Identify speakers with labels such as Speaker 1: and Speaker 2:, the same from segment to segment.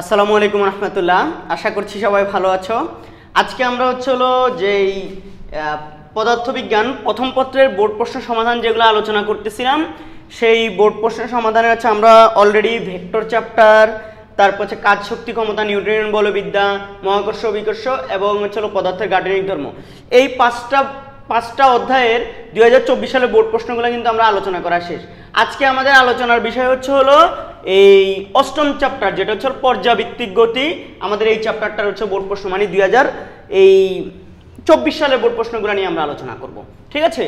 Speaker 1: আসসালামু আলাইকুম রহমতুল্লাহ। আশা করছি সবাই ভালো আছো। আজকে আমরা হলো যেই পদার্থবিজ্ঞান প্রথম পত্রের বোর্ড প্রশ্ন সমাধান যেগুলো আলোচনা করতেছিলাম, সেই বোর্ড প্রশ্নের সমাধানে আমরা অলরেডি ভেক্টর চ্যাপ্টার, তারপর কাজ শক্তি ক্ষমতা, নিউটনিয়ান বলবিদ্যা, মহাকর্ষ বিকর্ষ এবং পদার্থের গাঠনিক ধর্ম, এই পাঁচটা অধ্যায়ের 2024 সালের বোর্ড প্রশ্নগুলো কিন্তু আমরা আলোচনা করা শেষ। আজকে আমাদের আলোচনার বিষয় হলো এই অষ্টম চ্যাপ্টার, যেটা পর্যাবৃত্তিক গতি। আমাদের এই চ্যাপ্টারটার বোর্ড প্রশ্ন, মানে 2024 সালের বোর্ড প্রশ্নগুলো নিয়ে আমরা আলোচনা করব। ঠিক আছে,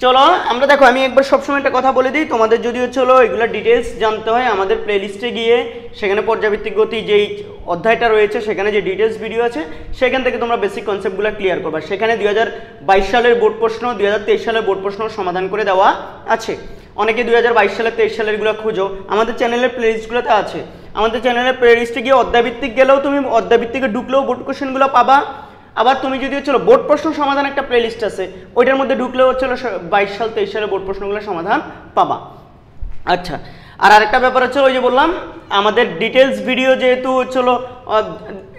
Speaker 1: চলো আমরা দেখো, আমি একবার সবসময় একটা কথা বলে দিই, তোমাদের যদি এগুলো ডিটেলস জানতে হয় আমাদের প্লে লিস্টে গিয়ে সেখানে পর্যাবৃত্তিক গতি যেই অধ্যায়টা রয়েছে সেখানে যে ডিটেলস ভিডিও আছে সেখান থেকে তোমরা বেসিক কনসেপ্টগুলো ক্লিয়ার করবা। সেখানে 2022 সালের বোর্ড প্রশ্ন, 2023 সালের বোর্ড প্রশ্ন সমাধান করে দেওয়া আছে। অনেকে 2022 সালের 23 সালেরগুলো খুঁজো, আমাদের চ্যানেলের প্লে লিস্টগুলোতে আছে। আমাদের চ্যানেলের প্লে লিস্টে গিয়ে অধ্যায়ভিত্তিক গেলেও তুমি অধ্যায়ভিত্তিকে ঢুকলেও বোর্ড কোশ্চেনগুলো পাবা। আবার তুমি যদি বোর্ড প্রশ্ন সমাধান একটা প্লে লিস্ট আছে, ওইটার মধ্যে ঢুকলেও 22 সাল 23 সালের বোর্ড প্রশ্নগুলো সমাধান পাবা। আচ্ছা, আর আরেকটা ব্যাপার ওই যে বললাম, আমাদের ডিটেলস ভিডিও যেহেতু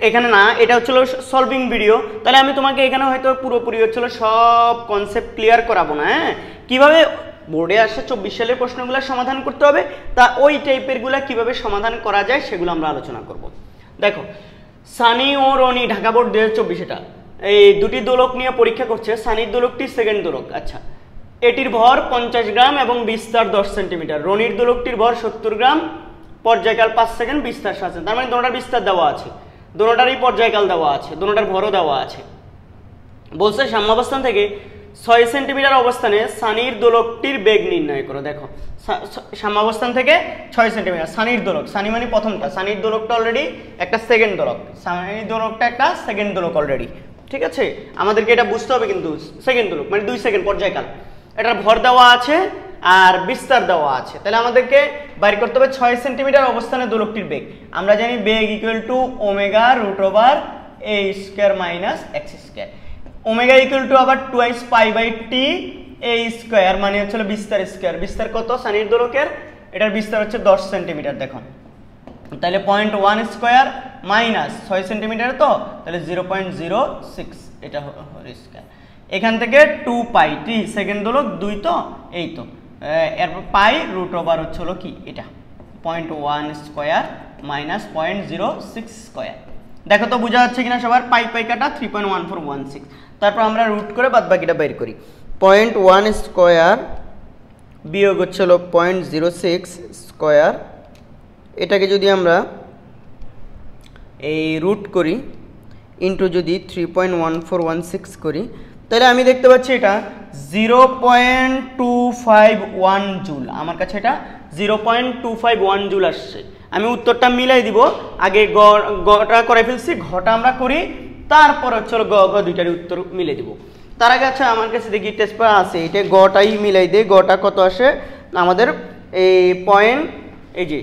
Speaker 1: এখানে না, এটা সলভিং ভিডিও, তাহলে আমি তোমাকে এখানে হয়তো পুরোপুরি সব কনসেপ্ট ক্লিয়ার করাবো না। হ্যাঁ, কীভাবে বোর্ডে আসে 24 সালের প্রশ্নগুলো সমাধান করতে হবে, তা ওই টাইপেরগুলো কীভাবে সমাধান করা যায় সেগুলো আমরা আলোচনা করব। দেখো, সানি ও রনি, ঢাকা বোর্ড 2024, এটা এই দুটি দোলক নিয়ে পরীক্ষা করছে। সানির দোলকটি সেকেন্ড দোলক। আচ্ছা, এটির ভর 50 গ্রাম এবং বিস্তার 10 সেন্টিমিটার। রনির দোলকটির ভর 70 গ্রাম, পর্যায়কাল 5 সেকেন্ড, বিস্তার 7 সেকেন্ড। তার মানে দোনোটার বিস্তার দেওয়া আছে, দোনোটারই পর্যায়কাল দেওয়া আছে, দোনোটার ভরও দেওয়া আছে। বলছে সাম্যাবস্থান থেকে 6 সেন্টিমিটার অবস্থানে সানির দোলকটির বেগ নির্ণয় করো। দেখো, সাম্যাবস্থান থেকে 6 সেন্টিমিটার সানির দোলক, সানি মানে প্রথমটা, সানির দোলকটা অলরেডি একটা সেকেন্ড দোলক, সানির দোলকটা একটা সেকেন্ড দোলক অলরেডি। ঠিক আছে, আমাদেরকে এটা বুঝতে হবে কিন্তু, সেকেন্ড দোলক মানে 2 সেকেন্ড পর্যায়কাল, এটার ভর দেওয়া আছে আর বিস্তার দেওয়া আছে। তাহলে আমাদেরকে বাইর করতে হবে 6 সেন্টিমিটার অবস্থানে দোলকটির বেগ। আমরা জানি বেগ equal to omega root over A square minus X square. Omega equal to আবার twice pi by T A square, মানে বিস্তার স্কোয়ার। বিস্তার কত সানির দোলকের? এটার বিস্তার 10 সেন্টিমিটার। দেখো, তাহলে 0.1 স্কোয়ার মাইনাস 6 সেন্টিমিটার, তো তাহলে 0.06, এটা হলো স্কোয়ার। এখান থেকে 2 পাই টি, সেকেন্ড দোলক 2, তো এই তো এরপর পাই রুট ওভার হলো কি এটা 0.1 স্কোয়ার মাইনাস 0.06 স্কোয়ার। দেখো তো বোঝা যাচ্ছে কিনা সবার? পাই পাই কাটা 3.1416। তারপর আমরা রুট করে বাদ বাকিটা বের করি। 0.1 স্কোয়ার বিয়োগ 0.06 স্কোয়ার, এটাকে যদি আমরা এই রুট করি ইন্টু যদি 3.1416 করি, তাহলে আমি দেখতে পাচ্ছি এটা 0.251 জুল। আমার কাছে এটা 0.251 জুল আসছে। আমি উত্তরটা মিলাই দিব, আগে গটা করে ফেলছি, ঘটা আমরা করি, তারপর গ দুইটারই উত্তর মিলে দিব। তার আগে আমার কাছে দেখি টেস্ট পেপার আছে, এটা গটাই মিলাই দেয়। গটা কত আসে আমাদের? এই এই যে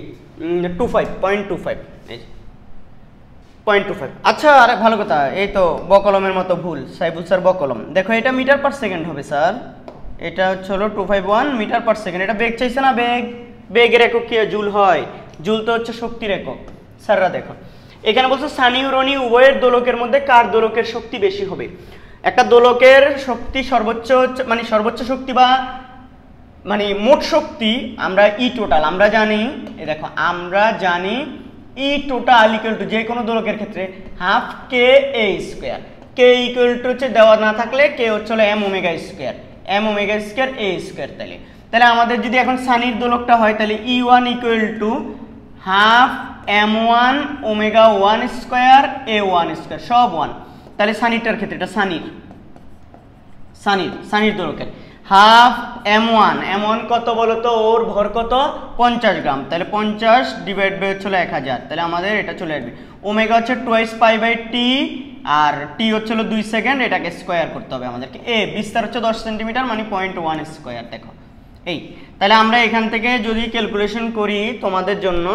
Speaker 1: 0.25 এই 0.25। আচ্ছা, আরে ভালো কথা, এই তো বকলমের মতো ভুল, সাইবুল স্যার বকলম। দেখো, এটা মিটার পার সেকেন্ড হবে স্যার, এটা 251 মিটার পার সেকেন্ড। এটা বেগ চাইছে না? বেগের একক কি জুল হয়? জুল তো শক্তির একক। স্যাররা দেখো, এখানে বলছে সানি ও রনি উভয়ের দোলকের মধ্যে কার দোলকের শক্তি বেশি হবে। একটা দোলকের শক্তি সর্বোচ্চ মানে সর্বোচ্চ শক্তি বা মানে মোট শক্তি আমরা ই টোটাল আমরা জানি। দেখো, আমরা জানি ই টোটাল ইকুয়াল টু, যে কোনো দোলকের ক্ষেত্রে half K A square. K equal to দেওয়া না থাকলে কে হলো M omega square, M omega square A square. তাহলে আমাদের যদি এখন সানির দোলকটা হয়, তাহলে E1 equal to half M1 omega 1 square A1 square, সব 1। তাহলে সানিরটার ক্ষেত্রে এটা সানির দোলকের হাফ M1 কত বলো তো? ওর ভর কত? 50 গ্রাম। তাহলে 50 ডিভাইড বাই 1000, তাহলে আমাদের এটা চলে আসবে। Omega twice pi by T, আর টি 2 সেকেন্ড, এটাকে স্কোয়ার করতে হবে আমাদেরকে। এ বিস্তার 10 সেন্টিমিটার, মানে 0.1 স্কোয়ার। দেখো এই, তাহলে আমরা এখান থেকে যদি ক্যালকুলেশন করি তোমাদের জন্য,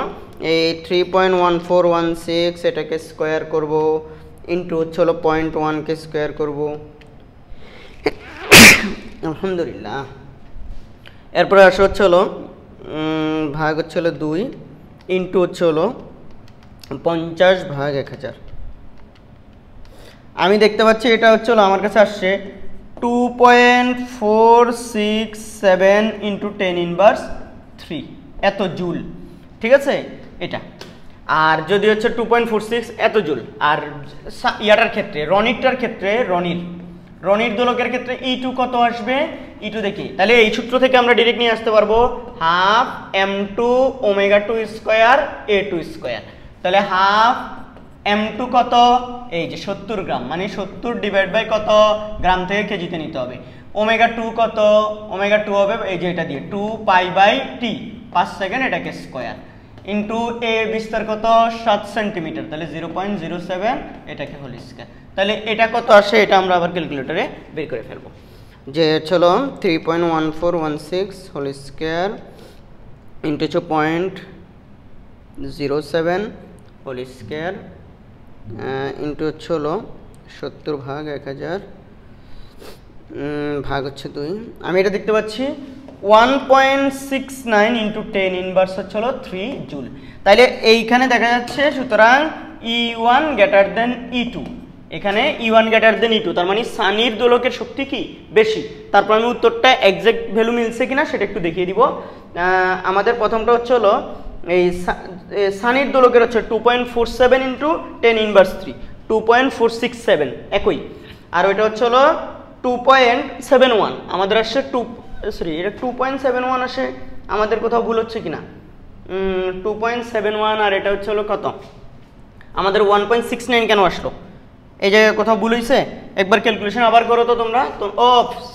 Speaker 1: এই 3.1416 এটাকে স্কোয়ার করব, ইন্টু 0.1 কে স্কোয়ার করব, আলহামদুলিল্লাহ। এরপরে আসে ভাগ 2 ইন্টু 50/1000। আমি দেখতে পাচ্ছি এটা হচ্ছে আমার কাছে আসছে 2.467 × 10⁻³ এত জুল, ঠিক আছে এটা। আর যদি হচ্ছে 2.46 এত জুল। আর ইয়াটার ক্ষেত্রে রনিরটার ক্ষেত্রে রনির দোলকের ক্ষেত্রে E2 কত আসবে, E2 দেখি, তাহলে এই সূত্র থেকে আমরা ডাইরেক্ট নিয়ে আসতে পারবো হাফ m2 ω2² A2²। তাহলে হাফ m2 কত, এই যে 70 গ্রাম, মানে 70 / কত গ্রাম থেকে কেজিতে নিতে হবে। ω2 কত, ω2 হবে এই যে এটা দিয়ে 2π/t 5 সেকেন্ড, এটাকে স্কয়ার ইন্টু এ বিস্তার কত 7 সেন্টিমিটার, তাহলে 0.07, এটাকে হোল স্কয়ার। তাহলে এটা কত আসে, এটা আমরা আবার ক্যালকুলেটরে বের করে ফেলবো। যে চলো 3.1416 whole square into 0.07 whole square into হলো 70/1000 ভাগ হচ্ছে 2। আমি এটা দেখতে পাচ্ছি 1.69 × 10⁻³ হলো 3 জুল। তাইলে এইখানে দেখা যাচ্ছে সুতরাং E1 > E2, এখানে E1 > E2, তার মানে সানির দোলকের শক্তি কি বেশি। তারপর আমি উত্তরটা এক্সাক্ট ভ্যালু মিলছে কিনা সেটা একটু দেখিয়ে দিব। আমাদের প্রথমটা হলো এই সানির দোলকের হচ্ছে 2.47 × 10⁻³ 2.467 একই। আর ওইটা হলো 2.71, আমাদের আসছে এটা 2.71 আসে, আমাদের কোথাও ভুল হচ্ছে কিনা 2.71, আর এটা হলো কত আমাদের 1.69 কেন আসলো, এই জায়গায় কোথাও ভুল হয়েছে, একবার ক্যালকুলেশন আবার করো তো তোমরা। তো ও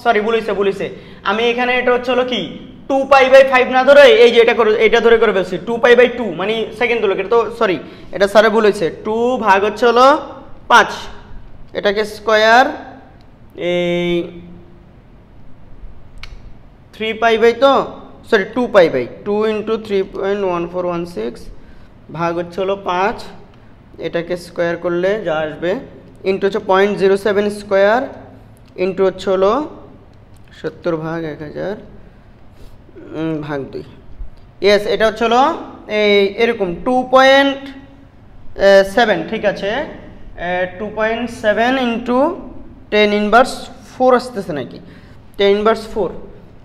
Speaker 1: সরি ভুল হয়েছে, আমি এখানে এটা হলো কি 2π/5 না ধরে এই যে এটা ধরে করে ফেলছি 2π/2, মানে সেকেন্ড দোলক, এটা তো সরি এটা স্যারে ভুল হয়েছে, 2 ভাগ হলো 5, এটাকে স্কয়ার এই 3π/, তো সরি 2π/2 × 3.1416 ভাগ হলো 5, এটাকে স্কয়ার করলে যা আসবে ইন্টু 0.07 স্কয়ার ইন্টু হলো 70/1000 ভাগ 2। ইয়েস, এটা হলো এই এরকম 2.7, ঠিক আছে 2.7 × 10⁻⁴ আসতেছে নাকি 10⁻⁴।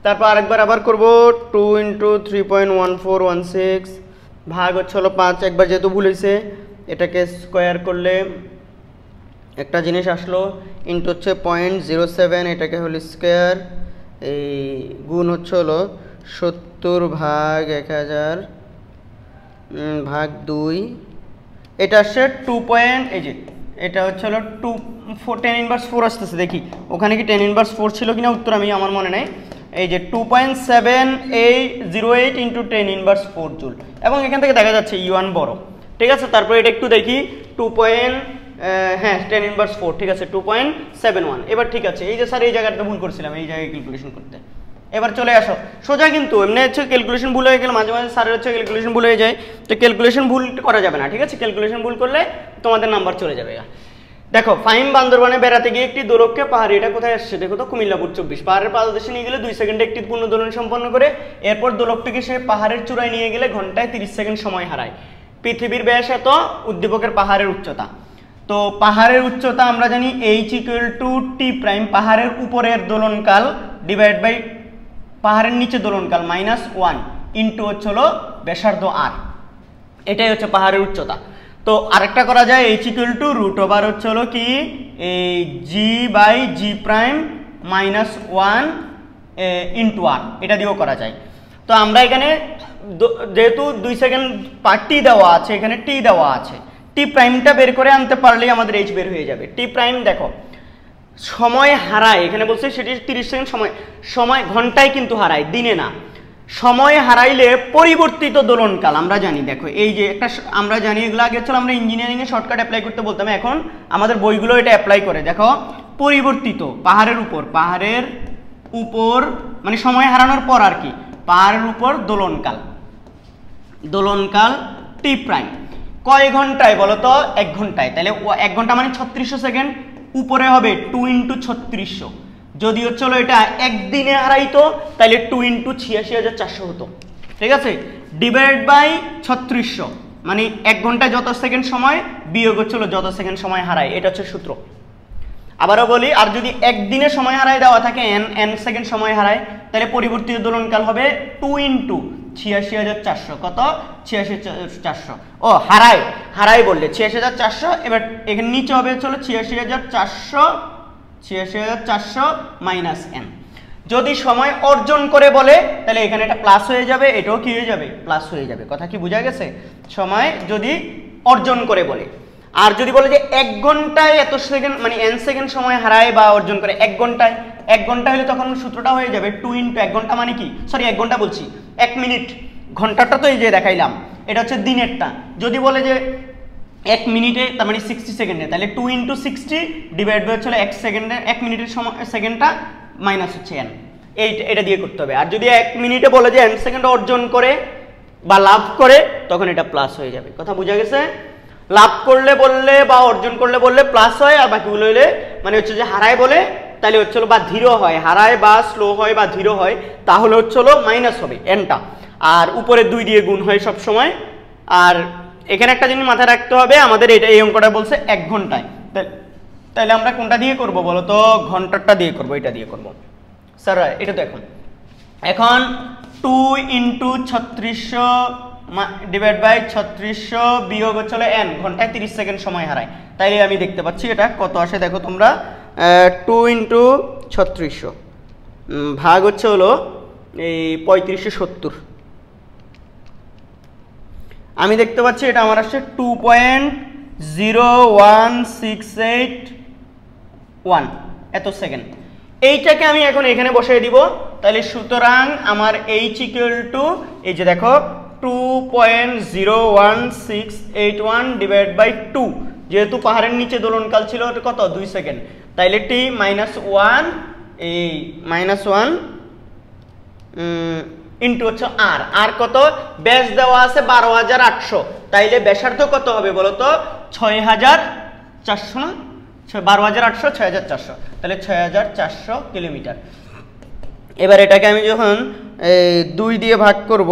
Speaker 1: তারপর আরেকবার আবার করব 2 × 3.1416 ভাগ হলো 5, একবার যেহেতু ভুল হয়েছে এটাকে স্কয়ার করলে একটা জিনিস আসলো ইন্টু 0.07, এটাকে হোল স্কয়ার এই গুণ হলো 70/1000 ভাগ 2, এটা আসছে 2. এই যে এটা হলো 10⁻⁴ আসতেছে, দেখি ওখানে কি 10⁻⁴ ছিল কিনা উত্তর আমি আমার মনে নাই। এই যে 2.7808 × 10⁻⁴ জুল, এবং এখান থেকে দেখা যাচ্ছে E1 বড়, ঠিক আছে। তারপর এটা একটু দেখি 10⁻⁴, ঠিক আছে 2.71, এবার ঠিক আছে। এই যে স্যার এই জায়গাটা ভুল করছিলাম, এই জায়গায় ক্যালকুলেশন করতে, এবার চলে আসো সোজা। কিন্তু এমনি হচ্ছে ক্যালকুলেশন ভুল হয়ে গেলে মাঝে মাঝে স্যারের হচ্ছে ক্যালকুলেশন ভুল হয়ে যায়, তো ক্যালকুলেশন ভুল করা যাবে না, ঠিক আছে। ক্যালকুলেশন ভুল করলে তোমাদের নাম্বার চলে যাবে। দেখো ফাহিম বান্দরবানে বেড়াতে গিয়ে একটি দোলককে পাহাড়ি, এটা কোথায় আসছে দেখো তো, কুমিল্লাপুর 24, পাহাড়ের পাদদেশে নিয়ে গেলে 2 সেকেন্ডে একটি পূর্ণ দোলন সম্পন্ন করে, এরপর দোলকটিকে সে পাহাড়ের চূড়ায় নিয়ে গেলে ঘন্টায় 30 সেকেন্ড সময় হারায়। পৃথিবীর ব্যাস এত, উদ্দীপকের পাহাড়ের উচ্চতা। তো পাহাড়ের উচ্চতা আমরা জানি h = t', পাহাড়ের উপরের দোলনকাল ডিভাইড বাই পাহাড়ের নিচে দোলনকাল -1 ইন্টু হলো ব্যাসার্ধ r, এটাই হচ্ছে পাহাড়ের উচ্চতা। তো আরেকটা করা যায় h = √, হলো কি এই g/g' -1 ইন্টু r, এটা দিয়েও করা যায়। তো আমরা এখানে যেহেতু 2 সেকেন্ড টি দেওয়া আছে, এখানে টি দেওয়া আছে, টি প্রাইমটা বের করে আনতে পারলেই আমাদের h বের হয়ে যাবে। টি প্রাইম দেখো সময় হারায়, এখানে বলছে সেটি 30 সেকেন্ড সময় ঘন্টায় কিন্তু হারায়, দিনে না। সময় হারাইলে পরিবর্তিত দোলনকাল আমরা জানি, দেখো এই যে একটা আমরা জানি, এগুলো আগে ছিল আমরা ইঞ্জিনিয়ারিং এ শর্টকাট অ্যাপ্লাই করতে বলতাম, এখন আমাদের বইগুলো এটা অ্যাপ্লাই করে। দেখো পরিবর্তিত পাহাড়ের উপর মানে সময় হারানোর পর আর কি, পাহাড়ের উপর দোলনকাল টি প্রাইম কয় ঘন্টায় বলো তো, 1 ঘন্টায়। তাহলে 1 ঘন্টা মানে 3600 সেকেন্ড, উপরে হবে 2 × 3600। যদি হলো এটা একদিনে হারাইতো তাহলে 2 × 86400 হতো, ঠিক আছে, ডিভাইড বাই 3600, মানে 1 ঘন্টায় যত সেকেন্ড সময় বিয়োগ হচ্ছিল যত সেকেন্ড সময় হারায়, এটা হচ্ছে সূত্র। আবারও বলি, আর যদি একদিনে সময় হারায় দেওয়া থাকে n সেকেন্ড সময় হারায়, তাহলে পরিবর্তিত দোলনকাল হবে 2 × 86,400। কত? 86,400। ও হারায় বললে 86,400। এবার এখানে নিচে হবে হলো 86,400 মাইনাস n। যদি সময় অর্জন করে বলে তাহলে এখানে এটা প্লাস হয়ে যাবে, এটাও কি হয়ে যাবে? প্লাস হয়ে যাবে। কথা কি বোঝা গেছে? সময় যদি অর্জন করে বলে। আর যদি বলে যে 1 ঘন্টায় এত সেকেন্ড মানে n সেকেন্ড সময় হারায় বা অর্জন করে 1 ঘন্টা হলে তখন সূত্রটা হয়ে যাবে 2 × 1 ঘন্টা মানে কি, সরি 1 ঘন্টা বলছি, 1 মিনিট। ঘন্টাটা তো এই যে দেখাইলাম, এটা হচ্ছে দিনেরটা। যদি বলে যে 1 মিনিটে তার মানে 60 সেকেন্ডে, তাহলে 2 × 60 ডিভাইড বাই হচ্ছে 1 সেকেন্ডে, 1 মিনিটের সময় সেকেন্ডটা মাইনাস হচ্ছে n, এটা দিয়ে করতে হবে। আর যদি 1 মিনিটে বলে যে n সেকেন্ড অর্জন করে বা লাভ করে তখন এটা প্লাস হয়ে যাবে। কথা বোঝা গেছে? লাভ করলে বললে বা অর্জন করলে বললে প্লাস হয়, আর বাকিগুলো হলে মানে হচ্ছে যে হারায় বলে তাহলে হচ্ছে বা ধীর হয়, হারায় বা স্লো হয় বা ধীর হয় তাহলে হচ্ছে মাইনাস হবে nটা, আর উপরে 2 দিয়ে গুণ হয় সব সময়। আর এখানে একটা জিনিস মাথায় রাখতে হবে, আমাদের এটা এই অঙ্কটা বলছে 1 ঘন্টায়, তাহলে আমরা কোনটা দিয়ে করব বলো তো? ঘন্টাটা দিয়ে করব, এটা দিয়ে করব স্যার। এটা তো এখন 2 × 3600 ডিভাইড বাই 3600 বিয়োগ হচ্ছে n, ঘন্টায় 30 সেকেন্ড সময় হারায়। তাইলে আমি দেখতে পাচ্ছি এটা কত আসে, দেখো তোমরা। 2 × 3600 ভাগ হচ্ছে এই 3570। আমি দেখতে পাচ্ছি এটা আমার আসছে 2.01681 এত সেকেন্ড। এইটাকে আমি এখন এখানে বসিয়ে দিব। তাহলে সুতরাং আমার h = এই যে দেখো 2.01681 ডিভাইড বাই 2, যেহেতু পাহাড়ের নিচে দোলনকাল ছিল ওটা কত 2 সেকেন্ড, তাইলে t -1 এই -1 ইন্টু হচ্ছে আর কত? ব্যাস দেওয়া আছে 12,800, তাইলে ব্যাসার্ধ কত হবে বলো তো? 6,400 না? 12,800 6,400, তাহলে 6,400 কিলোমিটার। এবার এটাকে আমি যখন 2 দিয়ে ভাগ করব,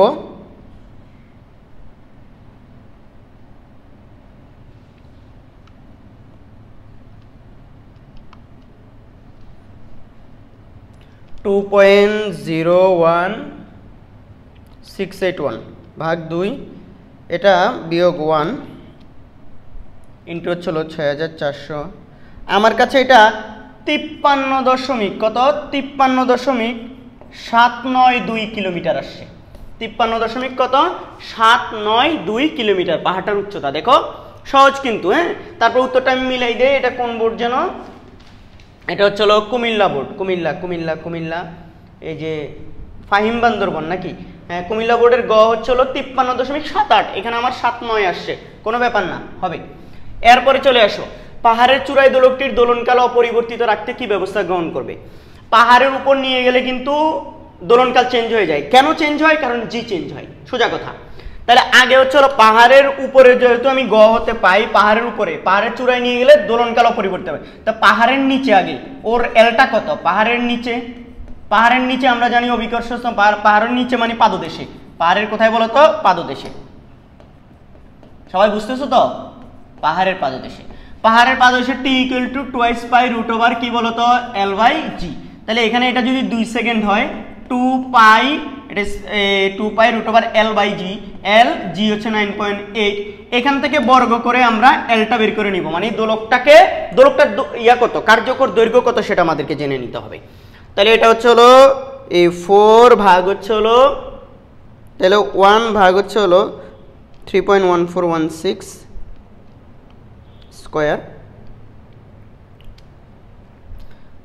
Speaker 1: (2.01681 ভাগ 2) এটা বিয়োগ 1 ইন্টু হচ্ছিল 6,400। আমার কাছে এটা 53 কত 53.792 কিলোমিটার আসছে। 53 কত 792 কিলোমিটার পাহাড়টার উচ্চতা। দেখো সহজ কিন্তু, হ্যাঁ। তারপর উত্তরটা আমি মিলাই দেই। এটা কোন বোর্ড যেন? এটা হচ্ছে কুমিল্লা বোর্ড। কুমিল্লা এই যে ফাহিম বান্দরবন নাকি? হ্যাঁ, কুমিল্লা বোর্ডের গ হচ্ছে 53.78। এখানে আমার 79 আসছে, কোনো ব্যাপার না, হবে। এরপরে চলে আসো, পাহাড়ের চূড়ায় দোলকটির দোলনকাল অপরিবর্তিত রাখতে কি ব্যবস্থা গ্রহণ করবে? পাহাড়ের উপর নিয়ে গেলে কিন্তু দোলনকাল চেঞ্জ হয়ে যায়। কেন চেঞ্জ হয়? কারণ জি চেঞ্জ হয়, সোজা কথা। তাহলে আগে হচ্ছে পাহাড়ের উপরে যেহেতু আমি গ হতে পাই, পাহাড়ের উপরে পাহাড়ের চূড়ায় নিয়ে গেলে দোলনকাল অপরিবর্তিত হবে। তা পাহাড়ের নিচে আগে ওর এলটা কত? পাহাড়ের নিচে আমরা জানি অভিকর্ষ, পাহাড়ের নিচে মানে পাদদেশে। পাহাড়ের কোথায় বলো তো? পাদদেশে। সবাই বুঝতেছো তো? পাহাড়ের পাদদেশে। পাহাড়ের পাদদেশে t = 2 পাই √, কি বলতো? l/g। তাহলে এখানে এটা যদি 2 সেকেন্ড হয় 2 পাই, এটা 2 পাই √l/g, l g হচ্ছে 9.8। এখান থেকে বর্গ করে আমরা এলটা বের করে নিব, মানে দোলকটার কত, কার্যকর দৈর্ঘ্য কত সেটা আমাদেরকে জেনে নিতে হবে। তাহলে এটা হচ্ছে এই 4 ভাগ হচ্ছে তাহলে 1 ভাগ হচ্ছে 3.1416 স্কয়ার,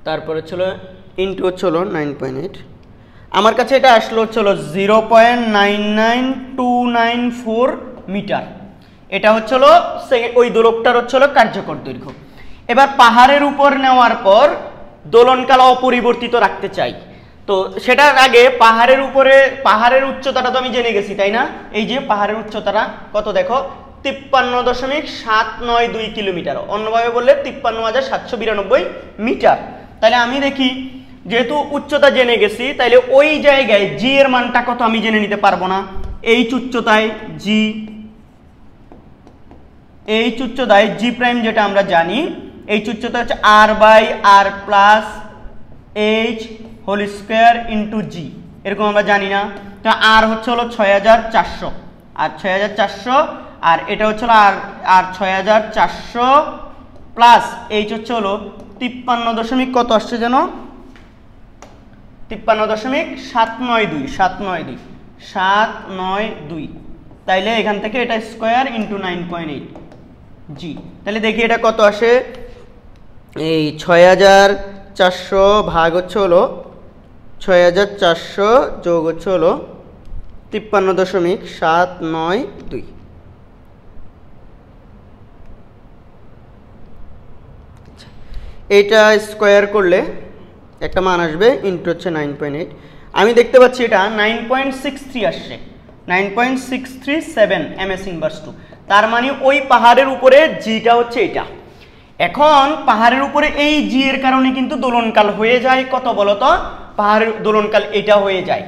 Speaker 1: তারপর হচ্ছে ইন্টু হচ্ছে 9.8। আমার কাছে এটা আসলো হচ্ছে 0.99294 মিটার। এটা হচ্ছে ওই দোলকটার হচ্ছে কার্যকর দৈর্ঘ্য। এবার পাহাড়ের উপর নেওয়ার পর দোলনকাল অপরিবর্তিত রাখতে চাই, তো সেটার আগে পাহাড়ের উচ্চতাটা তো আমি জেনে গেছি, তাই না? এই যে পাহাড়ের উচ্চতাটা কত দেখো, 53.792 কিলোমিটার, অন্যভাবে বললে 53,792 মিটার। তাহলে আমি দেখি, যেহেতু উচ্চতা জেনে গেছি, তাহলে ওই জায়গায় জি এর মানটা কত আমি জেনে নিতে পারবো না? এইচ উচ্চতায় জি এইচ উচ্চতায় জি প্রাইম যেটা আমরা জানি, এইচ উচ্চতা হচ্ছে R by R plus H whole square into G, এরকম আমরা জানি না। তো আর হচ্ছে হলো 6400, আর 6400, আর এটা হচ্ছে হলো আর 6400 প্লাস এইচ হচ্ছে হলো 53 দশমিক কত আসছে যেন, 53.792 তাইলে এখান থেকে এটা স্কোয়ার ইন্টু 9.8 জি। তাহলে দেখি এটা কত আসে, এই 6400 ভাগ হচ্ছে হলো 6400 যোগ হচ্ছে হলো 53.792। এটা স্কোয়ার করলে একটা মান আসবে, ইন্টু হচ্ছে 9.8। আমি দেখতে পাচ্ছি এটা 9.63 আসছে, 9.637 ms ইনভার্স 2। তার মানে ওই পাহাড়ের উপরে জিটা হচ্ছে এটা। এখন পাহাড়ের উপরে এই জি এর কারণে কিন্তু দোলনকাল হয়ে যায় কত বলতো, পাহাড়ের দোলনকাল এটা হয়ে যায়,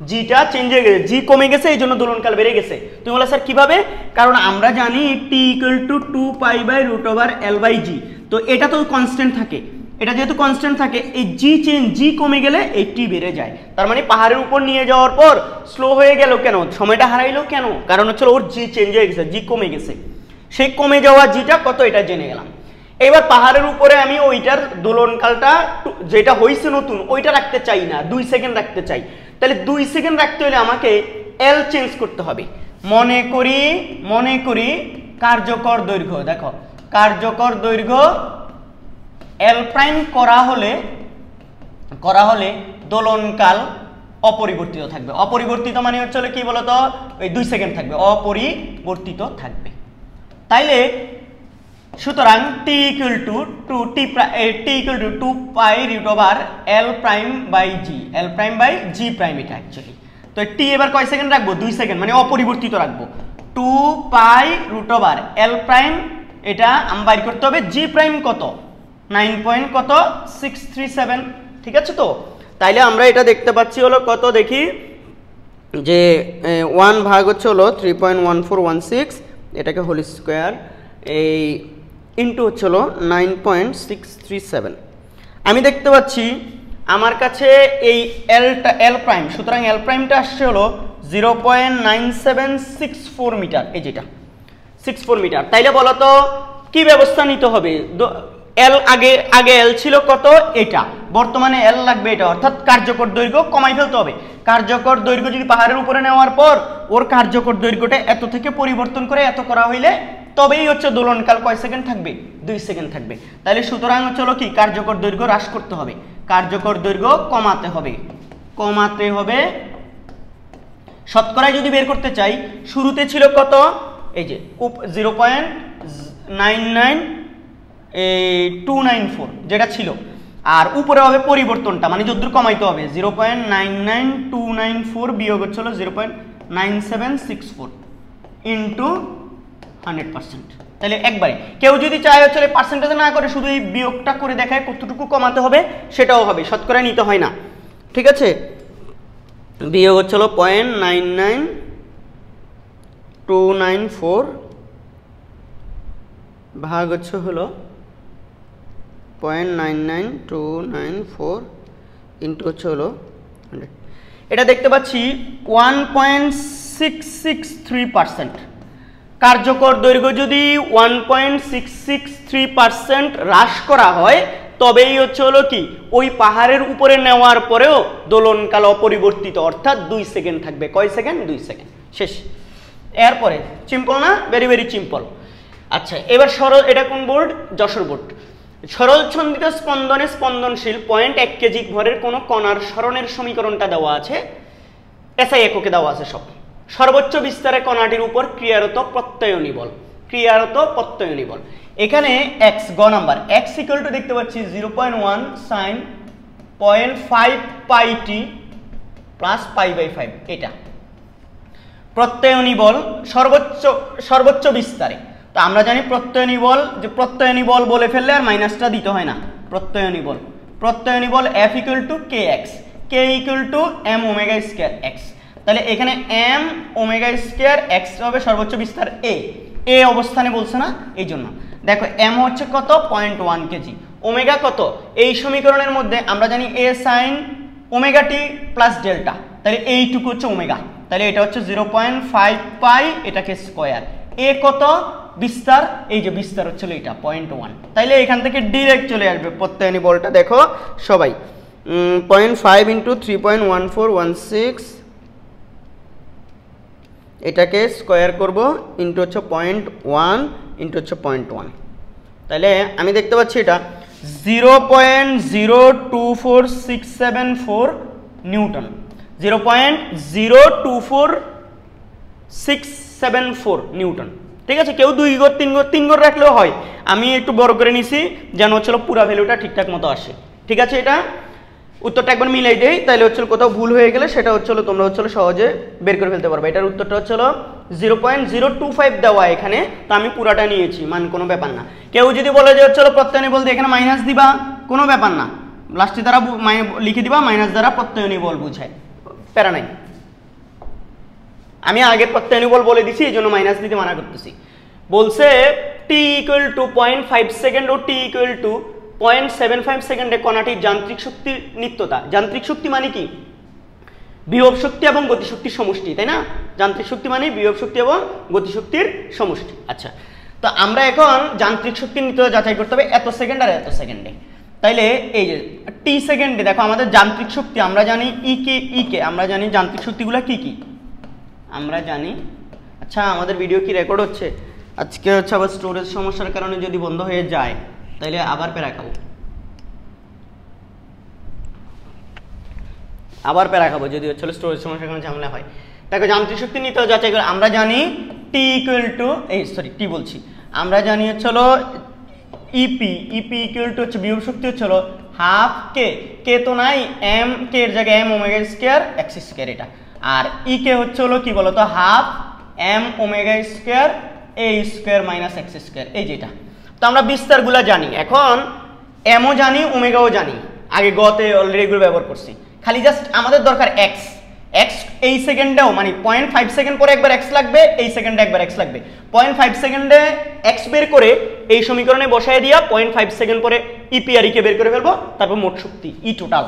Speaker 1: জিটা চেঞ্জ হয়ে গেছে, জি কমে গেছে, এই জন্য দোলনকাল বেড়ে গেছে। তুমি বলো স্যার কিভাবে, কারণ আমরা জানি টি ইকুয়াল টু 2π/√L/g, তো এটা তো কনস্ট্যান্ট থাকে, এটা যেহেতু কনস্ট্যান্ট থাকে, এই জি কমে গেলে এই টি বেড়ে যায়। তার মানে পাহাড়ের উপর নিয়ে যাওয়ার পর স্লো হয়ে গেল কেন, সময়টা হারাইলো কেন, কারণ হচ্ছে ওর জি চেঞ্জ হয়ে গেছে, জি কমে গেছে। সেই কমে যাওয়া জিটা কত এটা জেনে গেলাম। এবার পাহাড়ের উপরে আমি ওইটার দোলনকালটা যেটা হয়েছে নতুন ওইটা রাখতে চাই না, 2 সেকেন্ড রাখতে চাই। তাহলে 2 সেকেন্ড রাখতে হলে আমাকে এল চেঞ্জ করতে হবে। মনে করি কার্যকর দৈর্ঘ্য, দেখো কার্যকর দৈর্ঘ্য এল প্রাইম করা হলে দোলনকাল অপরিবর্তিত থাকবে। অপরিবর্তিত মানে হচ্ছে কি বলতো, ওই 2 সেকেন্ড থাকবে, অপরিবর্তিত থাকবে। তাইলে সুতরাং টি ইকুয়াল টু 2π√L'(g) এটা অ্যাকচুয়ালি। তো টি এবার কয় সেকেন্ড রাখবো, 2 সেকেন্ড, মানে অপরিবর্তিত রাখবো। 2π√L', এটা আমি বাইর করতে হবে, জি প্রাইম কত 9.637, ঠিক আছে। তো তাইলে আমরা এটা দেখতে পাচ্ছি হলো কত, দেখি যে 1 ভাগ হচ্ছে হলো 3.1416, এটাকে হোল স্কোয়ার, এই ইন্টু হচ্ছে হলো 9.637। আমি দেখতে পাচ্ছি আমার কাছে এই এল প্রাইম, সুতরাং এল প্রাইমটা আসছে হলো 0.9764 মিটার, এই যেটা 64 মিটার। তাইলে বলো তো কি ব্যবস্থা নিতে হবে, এল আগে এল ছিল কত এটা, বর্তমানে এল লাগবে এটা, অর্থাৎ কার্যকর দৈর্ঘ্য কমাই ফেলতে হবে। কার্যকর দৈর্ঘ্য যদি পাহাড়ের উপরে নেওয়ার পর ওর কার্যকর দৈর্ঘ্যটা এত থেকে পরিবর্তন করে এত করা হইলে তবেই হচ্ছে দোলনকাল কয় সেকেন্ড থাকবে, 2 সেকেন্ড থাকবে। তাহলে সুতরাং হচ্ছে হলো কি, কার্যকর দৈর্ঘ্য হ্রাস করতে হবে, কার্যকর দৈর্ঘ্য কমাতে হবে। শতকরায় যদি বের করতে চাই, শুরুতে ছিল কত, এই যে 0.99294 যেটা ছিল, আর উপরে হবে পরিবর্তনটা, মানে যতদূর কমাইতে হবে 0.99294 বিয়োগ হচ্ছে হলো 0.9764 ইন্টু 100%। তাহলে একবারে কেউ যদি চায় হচ্ছে পার্সেন্টেজ না করে শুধু এই বিয়োগটা করে দেখায় কতটুকু কমাতে হবে, সেটাও হবে, শতকরা নিতে হয় না, ঠিক আছে। বিয়োগ হচ্ছে হলো 0.99294 ভাগ হচ্ছে হলো 0.99294 ইন্টু হচ্ছে হলো 100। এটা দেখতে পাচ্ছি 1.663%। কার্যকর দৈর্ঘ্য যদি 1.663% হ্রাস করা হয় তবেই হচ্ছে হলো কি, ওই পাহাড়ের উপরে নেওয়ার পরেও দোলনকাল অপরিবর্তিত, অর্থাৎ 2 সেকেন্ড থাকবে। কয় সেকেন্ড, 2 সেকেন্ড, শেষ। এরপরে সিম্পল না, ভেরি ভেরি সিম্পল। আচ্ছা এবার সরল, এটা কোন বোর্ড, যশোর বোর্ড। সরল ছন্দিত স্পন্দনে স্পন্দনশীল 0.1 কেজি ভরের কোনো কণার সরণের সমীকরণটা দেওয়া আছে, এসআই এককে দেওয়া আছে সব। সর্বোচ্চ বিস্তারে কণাটির উপর ক্রিয়ারত প্রত্যয়নী বল। এখানে x গ নাম্বার, x ইকুয়াল টু দেখতে পাচ্ছি 0.1 sin 0.5 পাই টি প্লাস π/5, এটা প্রত্যয়নী বল সর্বোচ্চ বিস্তারে। তো আমরা জানি প্রত্যয়নী বল বলে ফেললে আর মাইনাসটা দিতে হয় না। প্রত্যয়নী বল F equal to kx, k equal to m omega square x। তাহলে এখানে m ওমেগা স্কয়ার x হবে সর্বোচ্চ বিস্তার a, এ অবস্থানে বলছে না, এই জন্য দেখো এম হচ্ছে কত 0.1 কেজি, ওমেগা কত, এই সমীকরণের মধ্যে আমরা জানি এ sine omega t plus delta, তাহলে এইটুকু হচ্ছে ওমেগা, তাহলে এটা হচ্ছে 0.5 পাই, এটাকে স্কোয়ার, এ কত বিস্তার, এই যে বিস্তার হচ্ছিল এটা 0.1, তাইলে এখান থেকে ডিরেক্ট চলে আসবে প্রত্যয়নী বলটা। দেখো সবাই 0.5 ইন্টু 3.1416, এটাকে স্কোয়ার করব ইন্টু হচ্ছে 0.1 ইন্টু হচ্ছে 0.1, তাহলে আমি দেখতে পাচ্ছি এটা 0.024674 নিউটন, 0.024674 নিউটন। ঠিক আছে, কেউ 2 ঘর 3 ঘর রাখলেও হয়, আমি একটু বড় করে নিছি যেন হচ্ছিল পুরো ভ্যালুটা ঠিকঠাক মতো আসে। ঠিক আছে, এটা উত্তরটা একবার মিলাই দেই, তাহলে হচ্ছিল কোথাও ভুল হয়ে গেলে সেটা হচ্ছিল তোমরা হচ্ছিল সহজে বের করে ফেলতে পারবে। এটার উত্তরটা হচ্ছিল 0.025 দেওয়া এখানে, তো আমি পুরাটা নিয়েছি, মান কোনো ব্যাপার না। কেউ যদি বলে যে হচ্ছিল প্রত্যয়নী বলতে এখানে মাইনাস দিবা, কোনো ব্যাপার না, লাস্টে দ্বারা লিখে দিবা মাইনাস দ্বারা প্রত্যয়নী বল বুঝায়, প্যারা নাই। আমি আগে প্রত্যয়নী বল বলে দিছি, এই জন্য মাইনাস দিতে মানা করতেছি। বলছে টি ইকুয়াল টু 0.5 সেকেন্ড ও টি ইকুয়াল টু 0.75 সেকেন্ডে কণাটির যান্ত্রিক শক্তির নিত্যতা। যান্ত্রিক শক্তি মানে কি? বিভব শক্তি এবং গতিশক্তির সমষ্টি, তাই না? যান্ত্রিক শক্তি মানে বিভব শক্তি এবং গতিশক্তির সমষ্টি। আচ্ছা, তো আমরা এখন যান্ত্রিক শক্তির নিত্যতা যাচাই করতে হবে এত সেকেন্ড আর এত সেকেন্ডে। তাইলে এই যে টি সেকেন্ডে দেখো আমাদের যান্ত্রিক শক্তি আমরা জানি ই কে আমরা জানি যান্ত্রিক শক্তিগুলো কি কি আমরা জানি। আচ্ছা, আমাদের ভিডিও কি রেকর্ড হচ্ছে? আজকে হচ্ছে আবার স্টোরেজ সমস্যার কারণে যদি বন্ধ হয়ে যায় তাইলে আবার প্যারা খাবো, যদি হচ্ছে স্টোরেজ সমস্যার কারণে ঝামেলা হয়। দেখো যান্ত্রিক শক্তি নিতে যাচাই করে আমরা জানি টি ইকুয়াল টু টি বলছি, আমরা জানি হচ্ছিল ইপি ইকুয়াল টু হচ্ছে বিভব শক্তি হচ্ছিল হাফ কে তো নাই, এম কে এর জায়গায় M omega square X square এটা, আর ই কে হচ্ছে হলো কি বলতো half M omega square A square minus X square, এই যেটা। তো আমরা বিস্তারগুলো জানি, এখন এমও জানি ওমেগাও জানি, আগে গতে অলরেডি এগুলো ব্যবহার করছি, খালি জাস্ট আমাদের দরকার এক্স। এক্স এই সেকেন্ডেও মানে 0.5 সেকেন্ড পরে একবার এক্স লাগবে, এই সেকেন্ডে একবার এক্স লাগবে। 0.5 সেকেন্ডে এক্স বের করে এই সমীকরণে বসায় দিয়া 0.5 সেকেন্ড পরে ইপি আর ইকে বের করে ফেলবো, তারপর মোট শক্তি ই টোটাল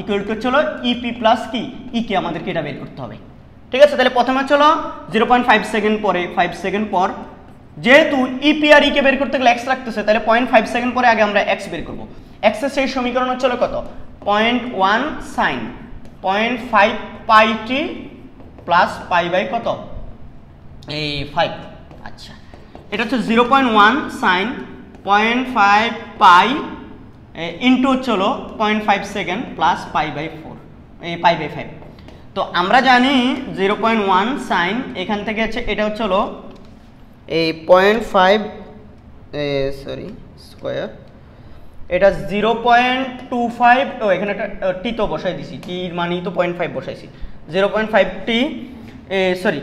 Speaker 1: ইকুয়াল টু হলো ইপি প্লাস কি ই কে, আমাদেরকে এটা বের করতে হবে। ঠিক আছে, তাহলে প্রথমে চলো 0.5 সেকেন্ড পরে 5 সেকেন্ড পর, যেহেতু ইপি আর ই কে বের করতে গেলে এক্স লাগতেছে, তাহলে 0.5 সেকেন্ড পরে আগে আমরা এক্স বের করবো। এক্স এর সেই সমীকরণ হচ্ছে কত 0.1 sine 0.5 pi T plus pi by কত এই 5। আচ্ছা, এটা হচ্ছে 0.1 সাইন 0.5 পাই ইন্টু হচ্ছে 0.5 সেকেন্ড প্লাস পাই বাই 4 এই পাই বাই 5। তো আমরা জানি 0.1 সাইন এখান থেকে হচ্ছে এটা হচ্ছে এই 0.5 স্কোয়ার, এটা 0.25, ও এখানে একটা টি তো বসাই দিছি, টির মানেই তো 0.5 বসাইছি, 0.5 টি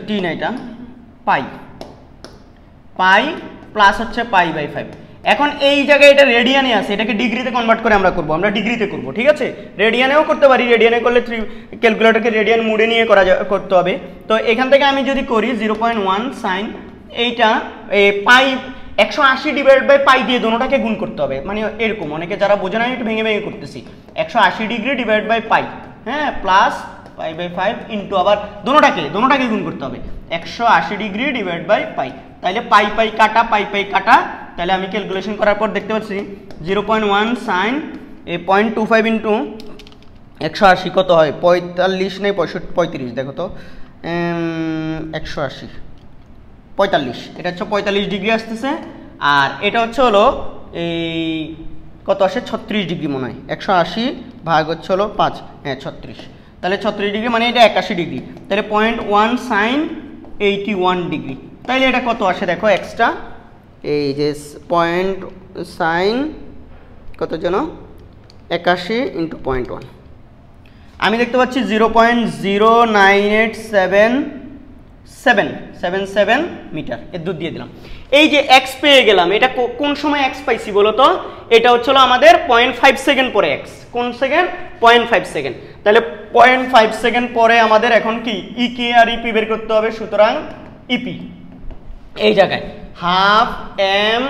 Speaker 1: টি না এটা পাই প্লাস হচ্ছে পাই বাই 5। এখন এই জায়গায় এটা রেডিয়ানে আছে, এটাকে ডিগ্রিতে কনভার্ট করে আমরা করব, আমরা ডিগ্রিতে করব। ঠিক আছে, রেডিয়ানেও করতে পারি, রেডিয়ানে করলে ক্যালকুলেটরকে রেডিয়ান মোডে নিয়ে করতে হবে। তো এখান থেকে আমি যদি করি 0.1 সাইন এইটা পাই 180 ডিভাইড বাই পাই দিয়ে দোনোটাকে গুণ করতে হবে, মানে এরকম অনেকে যারা বোঝে না একটু ভেঙে ভেঙে করতেছি, 180 ডিগ্রি ডিভাইড বাই পাই, হ্যাঁ, প্লাস পাই বাই 5 ইন্টু আবার দোনোটাকে গুণ করতে হবে 180 ডিগ্রি ডিভাইড বাই পাই, তাইলে পাই পাই কাটা পাই পাই কাটা, তাহলে আমি ক্যালকুলেশন করার পর দেখতে পাচ্ছি 0.1 সাইন 0.25 ইন্টু 180 কত হয় 45 নেই 35, দেখো তো 180 45, এটা হচ্ছে 45 ডিগ্রি আসতেছে, আর এটা হচ্ছে এই কত আসে 36 ডিগ্রি মনে হয়, 180 ভাগ হচ্ছে 5, হ্যাঁ 36, তাহলে 36 ডিগ্রি মানে এটা 81 ডিগ্রি, তাহলে 0.1 সাইন 81 ডিগ্রি, তাইলে এটা কত আসে দেখো এক্সট্রা এই যে পয়েন্ট সাইন কত যেন 81 ইন্টু 0.1, আমি দেখতে পাচ্ছি 0.09877 মিটার, এর দুধ দিয়ে দিলাম। এই যে এক্স পেয়ে গেলাম, এটা কোন সময় এক্স পাইছি বলো তো? এটা হচ্ছিল আমাদের 0.5 সেকেন্ড পরে এক্স, কোন সেকেন্ড 0.5 সেকেন্ড, তাহলে 0.5 সেকেন্ড পরে আমাদের এখন কি ই কে আর ইপি বের করতে হবে, সুতরাং ইপি এই জায়গায় half M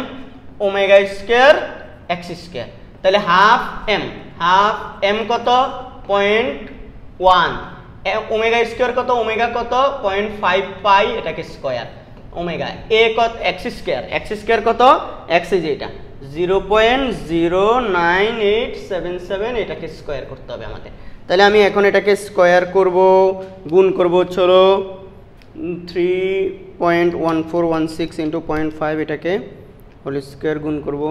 Speaker 1: omega square X square, তাহলে হাফ এম কত 0.1, ওমেগা স্কোয়ার কত, ওমেগা কত 0.5 পাই, এটাকে স্কোয়ার ওমেগা, এ কত এক্স স্কোয়ার কত, এক্স এই যে এটা 0.09877, এটাকে স্কোয়ার করতে হবে আমাদের। তাহলে আমি এখন এটাকে স্কোয়ার করব, গুণ করব, চলো 3.1416 ইন্টু 0.5, এটাকে হোল স্কোয়ার গুণ করব,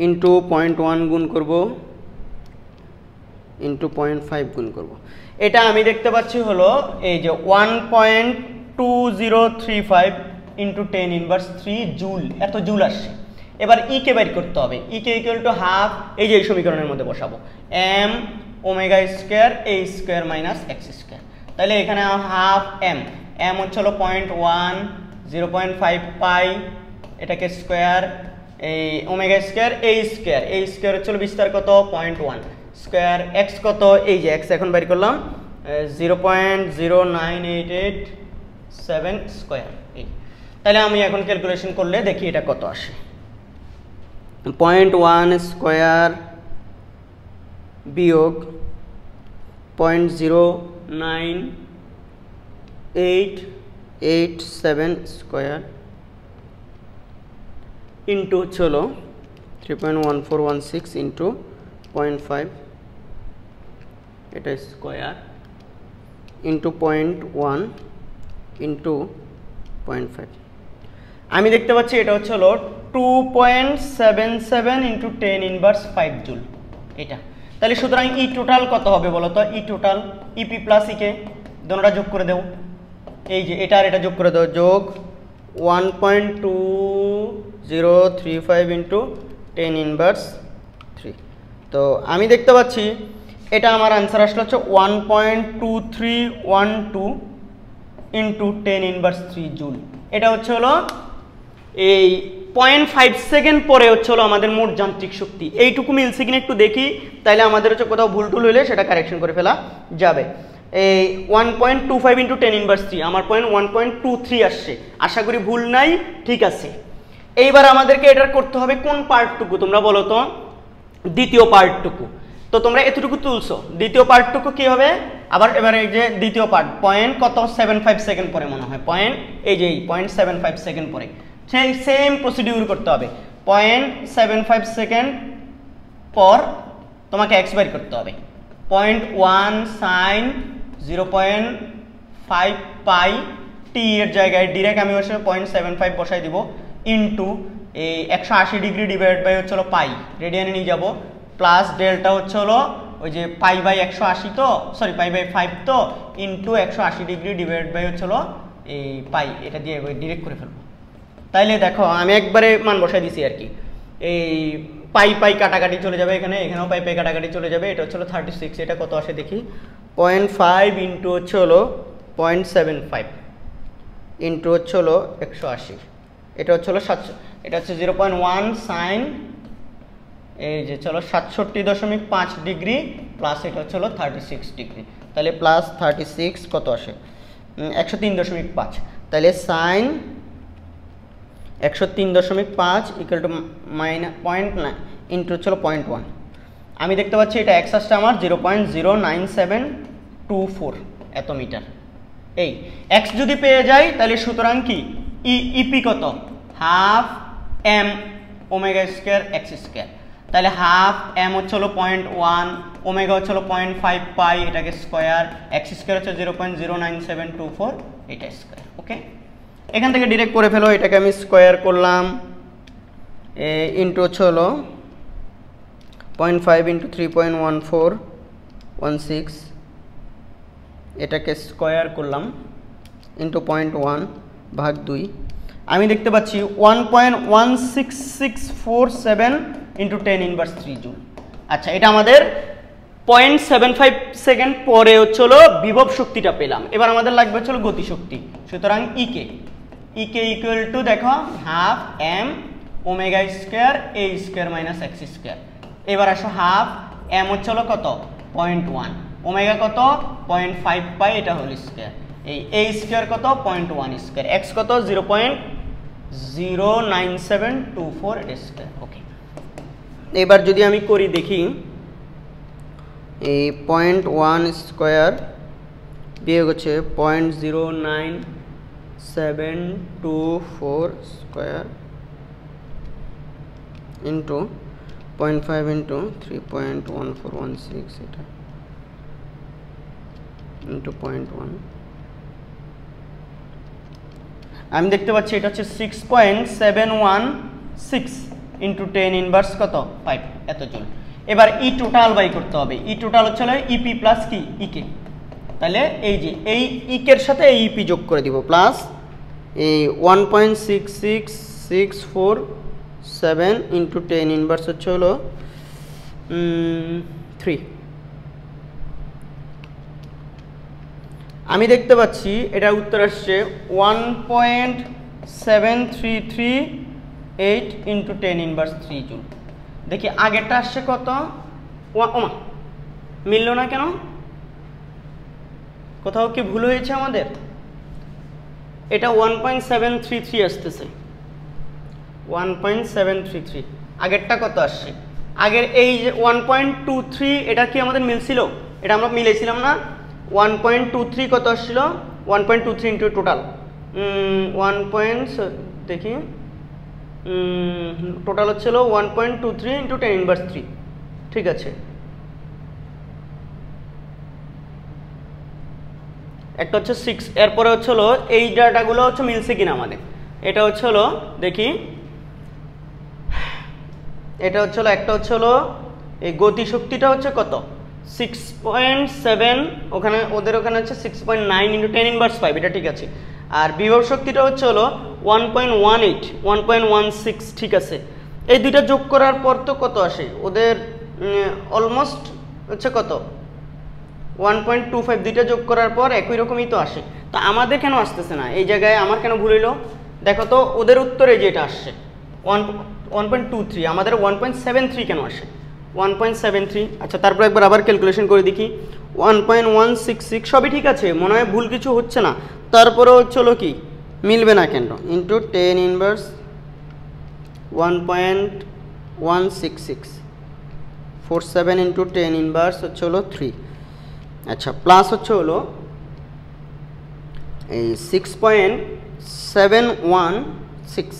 Speaker 1: ইন্টু 0.1 গুণ করব, ইন্টু 0.5 গুণ করব। এটা আমি দেখতে পাচ্ছি হলো এই যে 1.2035 ইন্টু 10 ইনভার্স 3 জুল, এত জুল আসছে। এবার ই কে বের করতে হবে, ই কে ইকুয়াল টু হাফ, এই যে এই সমীকরণের মধ্যে বসাবো, M omega square A square minus X square. তাহলে এখানে হাফ এম হচ্ছে হলো 0.1, 0.5 পাই, এটাকে স্কোয়ার, এই ওমেগা স্কোয়ার এ স্কোয়ার হচ্ছে হলো বিস্তার কত 0.1 স্কোয়ার, এক্স কত, এই যে এক্স এখন বের করলাম 0.09887 স্কোয়ার। তাহলে আমি এখন ক্যালকুলেশন করলে দেখি এটা কত আসে, 0.1 স্কোয়ার বিয়োগ 0.09887 স্কোয়ার ইন্টু হচ্ছে হলো 3.1416 ইন্টু 0.5, এটা স্কোয়ার ইন্টু 0.1 ইন্টু 0.5। আমি দেখতে পাচ্ছি এটা হচ্ছে হলো 2.77 ইন্টু 10 ইনভার্স 5 জুল এটা। তাহলে সুতরাং ই টোটাল কত হবে বলো তো, ই টোটাল ইপি প্লাস ইকে দুটোটা যোগ করে দেও, এই যে এটা আর এটা যোগ করে দাও, যোগ 1.2035 ইন্টু 10 ইনভার্স 3। তো আমি দেখতে পাচ্ছি এটা আমার আনসার আসলে হচ্ছে 1.2312 ইন্টু 10 ইনভার্স 3 জুল। এটা হচ্ছে হলো এই 0.5 সেকেন্ড পরে হচ্ছে হলো আমাদের মোট যান্ত্রিক শক্তি। এইটুকু মিলছে কিনা একটু দেখি, তাইলে আমাদের হচ্ছে কোথাও ভুল টুল হলে সেটা কারেকশন করে ফেলা যাবে। এই 1.25 ইন্টু 10 ইনভার্স 3, আমার পয়েন্ট 1.23 আসছে, আশা করি ভুল নাই, ঠিক আছে। এইবার আমাদেরকে এটার করতে হবে কোন পার্টটুকু তোমরা বলো তো, দ্বিতীয় পার্টটুকু। তো তোমরা এতটুকু তুলছো, দ্বিতীয় পার্টটুকু কি হবে, আবার এবার এই যে দ্বিতীয় পার্ট পয়েন্ট কত 75 সেকেন্ড পরে মনে হয়, পয়েন্ট এই যে 0.75 সেকেন্ড পরে, সেই সেম প্রসিডিউর করতে হবে। 0.75 সেকেন্ড পর তোমাকে এক্স বের করতে হবে, 0.1 সাইন 0.5 পাই টি এর জায়গায় ডিরেক্ট আমি হচ্ছে 0.75 বসাই দিব, ইন্টু এই 180 ডিগ্রি ডিভাইড বাই হচ্ছে হলো পাই, রেডিয়ানে নিয়ে যাবো, প্লাস ডেল্টা হচ্ছে হলো ওই যে পাই বাই 180 তো, সরি পাই বাই 5 তো, ইন্টু 180 ডিগ্রি ডিভাইড বাই হচ্ছে হলো এই পাই, এটা দিয়ে ডিরেক্ট করে ফেলবো। তাইলে দেখো আমি একবারে মান বসাই দিছি আর কি, এই পাই পাই কাটাকাটি চলে যাবে, এখানেও পাই পাই কাটাকাটি চলে যাবে, এটা হচ্ছে হলো 36, এটা কত আসে দেখি, 0.5 ইন্টু হচ্ছে হলো 0.75 ইন্টু হচ্ছে হলো 180, এটা হচ্ছে হলো 700, এটা হচ্ছে 0.1 সাইন এই যে চলো 67.5 ডিগ্রি প্লাস এটা হচ্ছে হলো 36 ডিগ্রি, তাহলে প্লাস 36 কত আসে 103.5, তাহলে sine 103.5 equal to minus 0.9 into হচ্ছে 0.1। আমি দেখতে পাচ্ছি এটা এক্স আসছে আমার 0.09724 এত মিটার। এই এক্স যদি পেয়ে যাই তাহলে সুতরাং কি ইপি কত, half M omega square X square, তাহলে হাফ এম হচ্ছে হলো 0.1, ওমেগা হচ্ছে হলো 0.5 পাই, এটাকে স্কোয়ার, এক্স স্কোয়ার হচ্ছে 0.09724, এটা স্কোয়ার। ওকে, এখান থেকে ডিরেক্ট করে ফেলো, এটাকে আমি স্কোয়ার করলাম, ইন্টু হচ্ছে হলো 0.5 ইন্টু 3.1416, এটাকে স্কোয়ার করলাম, ইন্টু 0.1 ভাগ 2, আমি দেখতে পাচ্ছি 1.16647 ইন্টু 10 ইনভার্স 3 জুল। আচ্ছা, এটা আমাদের 0.75 সেকেন্ড পরে হচ্ছে হলো বিভব শক্তিটা পেলাম। এবার আমাদের লাগবে হচ্ছে হলো গতিশক্তি, সুতরাং ইকে ইকুয়াল টু দেখো half M omega square A square minus X square. এবার আসো হাফ এম হচ্ছে হলো কত 0.1, ওমেগা কত 0.5 পাই, এটা হোল স্কোয়ার, এই a স্কয়ার কত 0.1 স্কয়ার, x কত 0.09724 স্কয়ার। ওকে, এবার যদি আমি করি দেখি এই 0.1 স্কয়ার বিয়োগ হচ্ছে 0.09724 স্কয়ার ইন্টু 0.5 ইন্টু 3.1416 এটা ইন্টু 0.1, আমি দেখতে পাচ্ছি এটা হচ্ছে 6.716 ইন্টু 10 ইনভার্স কত 5 এত জুল। এবার ই টোটাল বাই করতে হবে, ই টোটাল হচ্ছে ইপি প্লাস কি ইকে, তাহলে এই যে এই ইকের সাথে এই ইপি যোগ করে দিব প্লাস এই 1.66647 ইন্টু 10 ইনভার্স হচ্ছে হলো 3। আমি দেখতে পাচ্ছি এটা উত্তর আসছে 1.7338 ইন্টু 10 ইনভার্স 3 জুল। দেখি আগেরটা আসছে কত, ওমা মিলল না কেন, কোথাও কি ভুল হয়েছে আমাদের? এটা 1.733 আসতেছে, 1.733। আগেরটা কত আসছে? আগের এই যে 1.23 এটা কি আমাদের মিলছিল? এটা আমরা মিলেছিলাম না? 1.23 কত আসছিল? 1.23 ইন্টু টোটাল দেখি টোটাল হচ্ছিল 1.23 ইন্টু 10 ইনভার্স 3। ঠিক আছে, একটা হচ্ছে 6, এরপরে হচ্ছে হলো এই ডাটাগুলো হচ্ছে মিলছে কিনা আমাদের। এটা হচ্ছে হলো দেখি, এটা হচ্ছে হলো একটা হচ্ছে হলো এই গতিশক্তিটা হচ্ছে কত 6.7, ওখানে ওদের ওখানে হচ্ছে 6.9 ইন্টু 10 ইনভার্স 5, এটা ঠিক আছে। আর বিভব শক্তিটা হচ্ছে হলো 1.18 1.16, ঠিক আছে। এই দুইটা যোগ করার পর তো কত আসে ওদের অলমোস্ট হচ্ছে কত 1.25, দুইটা যোগ করার পর একই রকমই তো আসে। তো আমাদের কেন আসতেছে না? এই জায়গায় আমার কেন ভুল হইলো? দেখো তো ওদের উত্তরে যেটা আসছে 1.23, আমাদের 1.73 কেন আসে 1.73? আচ্ছা, তারপর একবার আবার ক্যালকুলেশন করে দেখি 1.166, সবই ঠিক আছে, মনে হয় ভুল কিছু হচ্ছে না। তারপরে হচ্ছিল কি মিলবে না কেন, ইন্টু 10 ইনভার্স 1.16647 ইন্টু 10 ইনভার্স হচ্ছে হলো 3। আচ্ছা, প্লাস হচ্ছে হলো এই 6.716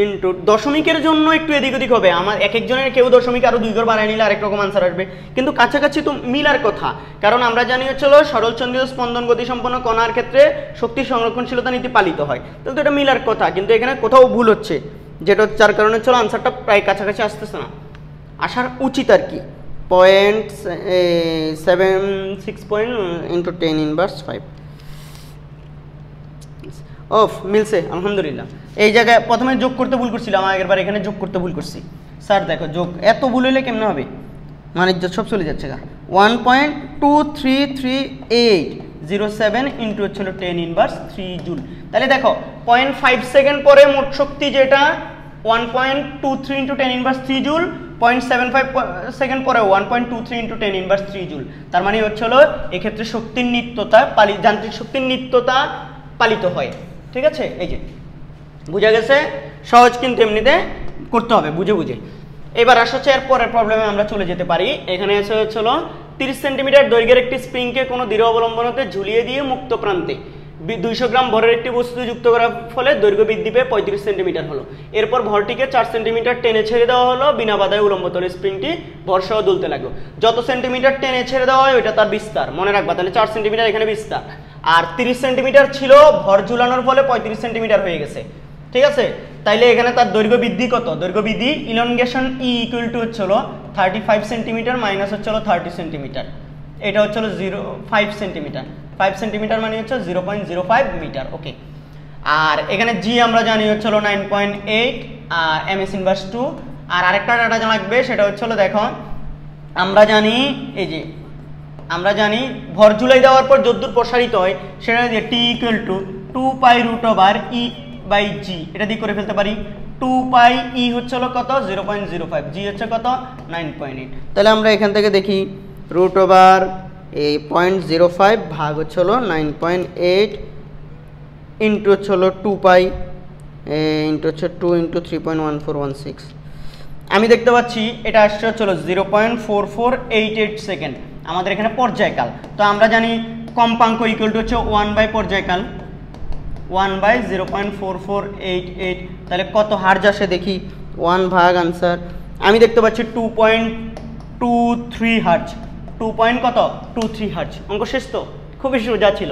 Speaker 1: ইন্টু দশমিকের জন্য একটু এদিক ওদিক হবে, আমার এক একজনের কেউ দশমিক আরো 2 ঘর বাড়ায় নিলে আরেক রকম আনসার আসবে, কিন্তু কাছাকাছি তো মিলার কথা। কারণ আমরা জানি হচ্ছিল সরলচন্দ্রীয় স্পন্দন গতিসম্পন্ন কণার ক্ষেত্রে শক্তি সংরক্ষণশীলতা নীতি পালিত হয়, তাহলে তো এটা মিলার কথা, কিন্তু এখানে কোথাও ভুল হচ্ছে, যেটা যার কারণে চলো আনসারটা প্রায় কাছাকাছি আসতেছে না, আসার উচিত আর কি 0.76 ইন্টু 10 ইনভার্স 5। অফ মিলছে আলহামদুলিল্লাহ। এই জায়গায় প্রথমে যোগ করতে ভুল করছিলাম, আগের বার এখানে যোগ করতে ভুল করছি। স্যার দেখো যোগ এত ভুল হইলে কেমনে হবে, মানে সব চলে যাচ্ছে গা। 1.2330807 ইন্টু হচ্ছিল 10 ইনভার্স 3 জুল। তাহলে দেখো 0.5 সেকেন্ড পরে মোট শক্তি যেটা 1.23 ইন্টু 10 ইনভার্স 3 জুল, 0.75 সেকেন্ড পরে 1.23 ইন্টু 10 ইনভার্স 3 জুল। তার মানে হচ্ছিল এক্ষেত্রে শক্তির নিত্যতা যান্ত্রিক শক্তির নিত্যতা পালিত হয়। ঠিক আছে, এই যে বুঝা গেছে, সহজ কিন্তু এমনিতে করতে হবে বুঝে বুঝে। এবার আসছে এর পরের প্রবলেমে আমরা চলে যেতে পারি। এখানে এসে হচ্ছিল 30 সেন্টিমিটার দৈর্ঘ্যের একটি স্প্রিংকে কোনো দৃঢ় অবলম্বনতে ঝুলিয়ে দিয়ে মুক্ত প্রান্তে 200 গ্রাম ভরের একটি বস্তু যুক্ত করার ফলে দৈর্ঘ্য বৃদ্ধি পেয়ে 35 সেন্টিমিটার হলো। এরপর ভরটিকে 4 সেন্টিমিটার টেনে ছেড়ে দেওয়া হলো, বিনা বাধায় উলম্ব তলে স্প্রিংটি ভরসহ দুলতে লাগলো। যত সেন্টিমিটার টেনে ছেড়ে দেওয়া হয় ওইটা তার বিস্তার, মনে রাখবা। তাহলে 4 সেন্টিমিটার এখানে বিস্তার, আর 30 সেন্টিমিটার ছিল, ভর ঝুলানোর ফলে 35 সেন্টিমিটার হয়ে গেছে। ঠিক আছে, তাইলে এখানে তার দৈর্ঘ্য বৃদ্ধি কত? দৈর্ঘ্য বৃদ্ধি ইলনগেশন ই ইকুয়াল টু হচ্ছিল 35 সেন্টিমিটার মাইনাস হচ্ছিল 30 সেন্টিমিটার, এটা হচ্ছিল 5 সেন্টিমিটার। 5 সেন্টিমিটার মানে হচ্ছে 0.05 মিটার। ওকে, আর এখানে জি আমরা জানি হচ্ছিল 9.8 আর এমএস ইনভার্স 2। আর আরেকটা ডাটা জানা লাগবে, সেটা হচ্ছিল দেখো আমরা জানি এই যে আমরা জানি ভর ঝুলাই দেওয়ার পর যদ্দূর প্রসারিত হয় সেটা দিয়ে T equal to 2 pi root over E by G, এটা দিয়ে করে ফেলতে পারি। 2 পাই ই হচ্ছিল কত 0.05, জি হচ্ছে কত 9.8। তাহলে আমরা এখান থেকে দেখি রুট ওভার এই 0.05 ভাগ হচ্ছে হলো 9.8 ইন্টু হচ্ছে হলো 2 পাই ইন্টু হচ্ছে 2 ইন্টু 3.1416। আমি দেখতে পাচ্ছি এটা আসছে হচ্ছে 0.4488 সেকেন্ড আমাদের এখানে পর্যায়কাল। তো আমরা জানি কম্পাঙ্ক ইকুয়াল টু হচ্ছে 1 পর্যায়কাল 1/0.4488। তাহলে কত হার্জ আসে দেখি, 1 ভাগ আনসার আমি দেখতে পাচ্ছি 2.23 হার্জ। 2.23 হার্জ। অঙ্ক শেষ তো, খুবই সোজা ছিল।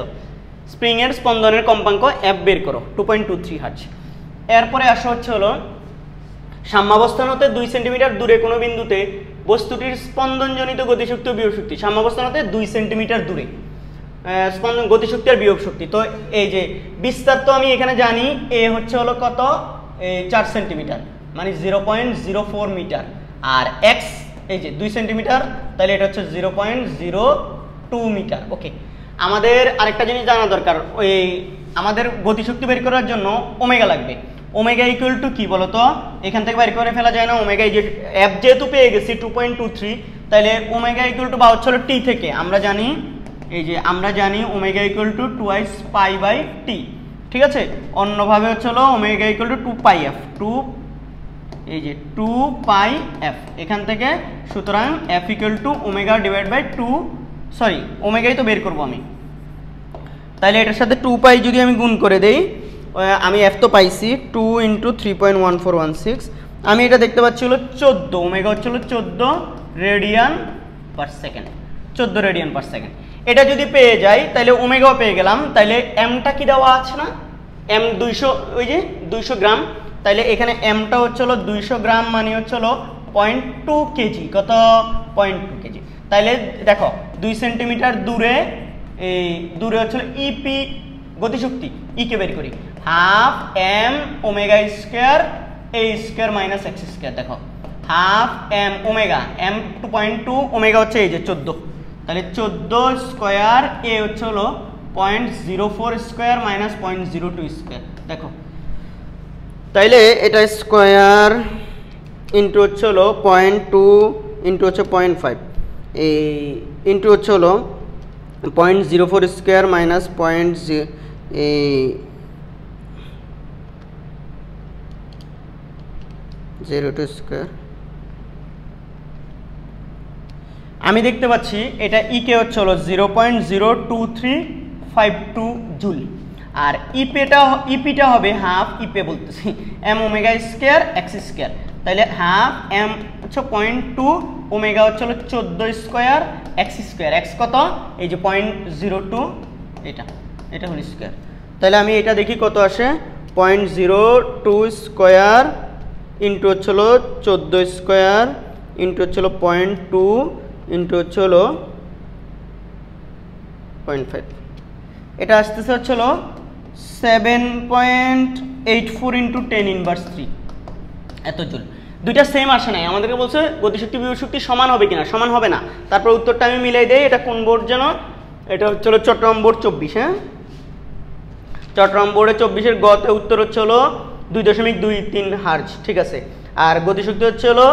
Speaker 1: স্প্রিংয়ের স্পন্দনের কম্পাঙ্ক এফ বের করো, 2.23 হার্জ। এরপরে আসা হচ্ছে হলো সাম্যাবস্থান হতে 2 সেন্টিমিটার দূরে কোনো বিন্দুতে বস্তুটির স্পন্দনজনিত গতিশক্তি ও বিয়োগশক্তি। সাম্যাবস্থান হতে 2 সেন্টিমিটার দূরে স্পন্দন গতিশক্তি আর বিয়োগ শক্তি। তো এই যে বিস্তার তো আমি এখানে জানি, এ হচ্ছে হলো কত 4 সেন্টিমিটার মানে 0.04 মিটার, আর এক্স এই যে 2 সেন্টিমিটার, তাহলে এটা হচ্ছে 0.02 মিটার। ওকে, আমাদের আরেকটা জিনিস জানা দরকার, ওই আমাদের গতিশক্তি বের করার জন্য ওমেগা লাগবে। ওমেগা ইকুয়াল টু কি বলতো, এখান থেকে বের করে ফেলা যায় না। ওমেগা যে এফ যেহেতু পেয়ে গেছি 2.23, তাহলে ওমেগা ইকুয়াল টু বা হচ্ছে হলো টি থেকে আমরা জানি, এই যে আমরা জানি omega equal to 2 pi by T. ঠিক আছে, অন্যভাবে হচ্ছে হলো omega equal to 2 pi F, এই যে 2 পাই এফ এখান থেকে। সুতরাং F equal to omega divide by 2, sorry ওমেগাই তো বের করবো আমি, তাহলে এটার সাথে 2 পাই যদি আমি গুণ করে দেই, আমি এফ তো পাইছি 2 ইন্টু 3.1416। আমি এটা দেখতে পাচ্ছি হলো 14, ওমেগা হচ্ছে হলো 14 radian per second, 14 radian per second. এটা যদি পেয়ে যাই তাহলে ওমেগাও পেয়ে গেলাম। তাহলে এমটা কি দেওয়া আছে না, এম 200, ওই যে 200 গ্রাম। তাহলে এখানে এমটা হচ্ছে হলো 200 গ্রাম মানে হচ্ছে হলো 0.2 কেজি। কত? 0.2 কেজি। তাহলে দেখো 2 সেন্টিমিটার দূরে, এই দূরে হচ্ছে ইপি গতিশক্তি, ই কে বের করি, half M omega square A square minus X square. দেখো half M omega, M 2.2, omega হচ্ছে এই যে 14, তাহলে 14 স্কোয়ার, এ হচ্ছে হলো 0.04 স্কোয়ার মাইনাস 0.02 স্কোয়ার। দেখো তাইলে এটা স্কোয়ার ইন্টু হচ্ছে হলো 0.2 ইন্টু হচ্ছে 0.5, এই ইন্টু হচ্ছে হলো 0.04 স্কোয়ার মাইনাস 0.02 স্কোয়ার। আমি দেখতে পাচ্ছি এটা ইকে হচ্ছে হলো 0.02352 জুল, আর ইপিটা হবে হাফ, ইপে বলতেছি M omega square X square. তাহলে হাফ এম হচ্ছে 0.2, ওমেগা হচ্ছে হলো 14 স্কোয়ার এক্স স্কোয়ার, এক্স কত এই যে 0.02, এটা হলো স্কোয়ার। তাহলে আমি এটা দেখি কত আসে, 0.02 স্কোয়ার ইন্টু হচ্ছে হলো 14 স্কোয়ার ইন্টু হচ্ছে হলো 0.2 ইন্টু হচ্ছে হলো 0.5, এটা আসতেছে হচ্ছে হলো 7.84 ইন্টু 10 ইনভার্স 3 এত জুল। দুইটা সেম আসে নাই, আমাদেরকে বলছে গতিশক্তি বিভব শক্তি সমান হবে কিনা, সমান হবে না। তারপর উত্তরটা আমি মিলাই দেই, এটা কোন বোর্ড যেন, এটা হচ্ছে হলো চট্টগ্রাম বোর্ড 24। হ্যাঁ, চট্টগ্রাম বোর্ডে 24-এর গতে উত্তর হচ্ছে হলো 2.23 হার্জ। ঠিক আছে, আর গতিশক্তি হচ্ছে হলো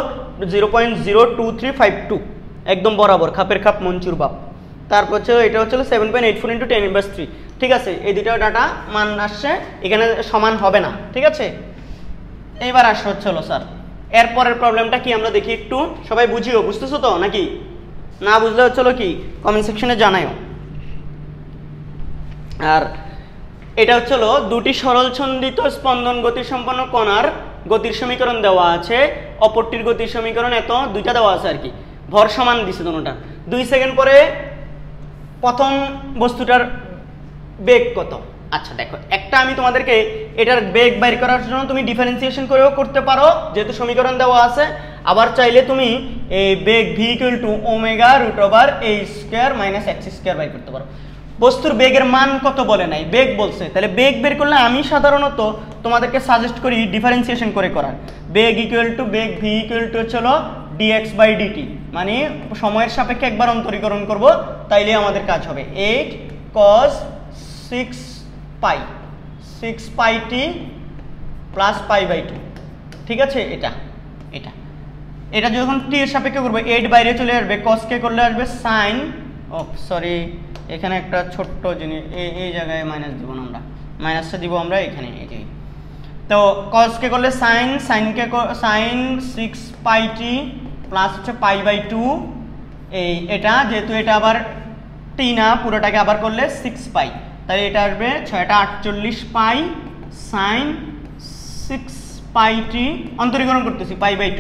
Speaker 1: 0.02352, একদম বরাবর, খাপের খাপ মঞ্চুর বাপ। তারপর হচ্ছে এটা হচ্ছে 7.84 ইন্টু 10 ইনভার্স 3। ঠিক আছে, এই দুটো ডাটা মান আসছে, এখানে সমান হবে না। ঠিক আছে, এইবার আসছে হচ্ছে হলো স্যার এরপরের প্রবলেমটা কি আমরা দেখি একটু, সবাই বুঝিও, বুঝতেছো তো নাকি? না বুঝলে হচ্ছে হলো কি কমেন্ট সেকশনে জানাইও। আর এটা হচ্ছে হলো দুটি সরল ছন্দিত স্পন্দন গতি সম্পন্ন কণার গতির সমীকরণ দেওয়া আছে, অপরটির গতির সমীকরণ এত, দুইটা দেওয়া আছে আর কি, ভর সমান দিছে দুটোটা। 2 সেকেন্ড পরে প্রথম বস্তুটার বেগ কত। আচ্ছা দেখো, একটা আমি তোমাদেরকে এটার বেগ বাইর করার জন্য তুমি ডিফারেন্সিয়েশন করেও করতে পারো যেহেতু সমীকরণ দেওয়া আছে, আবার চাইলে তুমি এই বেগ V equal to omega root over A square minus X square বাইর করতে পারো। বস্তুর বেগের মান কত বলে নাই, বেগ বলছে, তাহলে বেগ বের করলে আমি সাধারণত তোমাদেরকে সাজেস্ট করি ডিফারেন্সিয়েশন করে করার। বেগ ইকুয়াল টু বেগ ভি ইকুয়াল টু হচ্ছে হলো dx বাই ডিটি, মানে সময়ের সাপেক্ষে একবার অন্তরীকরণ করব, তাইলে আমাদের কাজ হবে 8 cos 6 pi T plus pi by 2। ঠিক আছে, এটা যখন টি এর সাপেক্ষে করবো 8 বাইরে চলে আসবে, cos কে করলে আসবে সাইন ও সরি, এখানে একটা ছোট্ট জিনিস, এই জায়গায় মাইনাস দিব না, আমরা মাইনাসটা দিব আমরা এখানে, এই যে। তো কসকে করলে সাইন, সাইনকে সাইন 6πt প্লাস হচ্ছে π/2, এটা যেহেতু এটা আবার টি না, পুরোটাকে আবার করলে 6π, তাই এটা আসবে 648π সাইন 6πt, অন্তরীকরণ করতেছি π/2,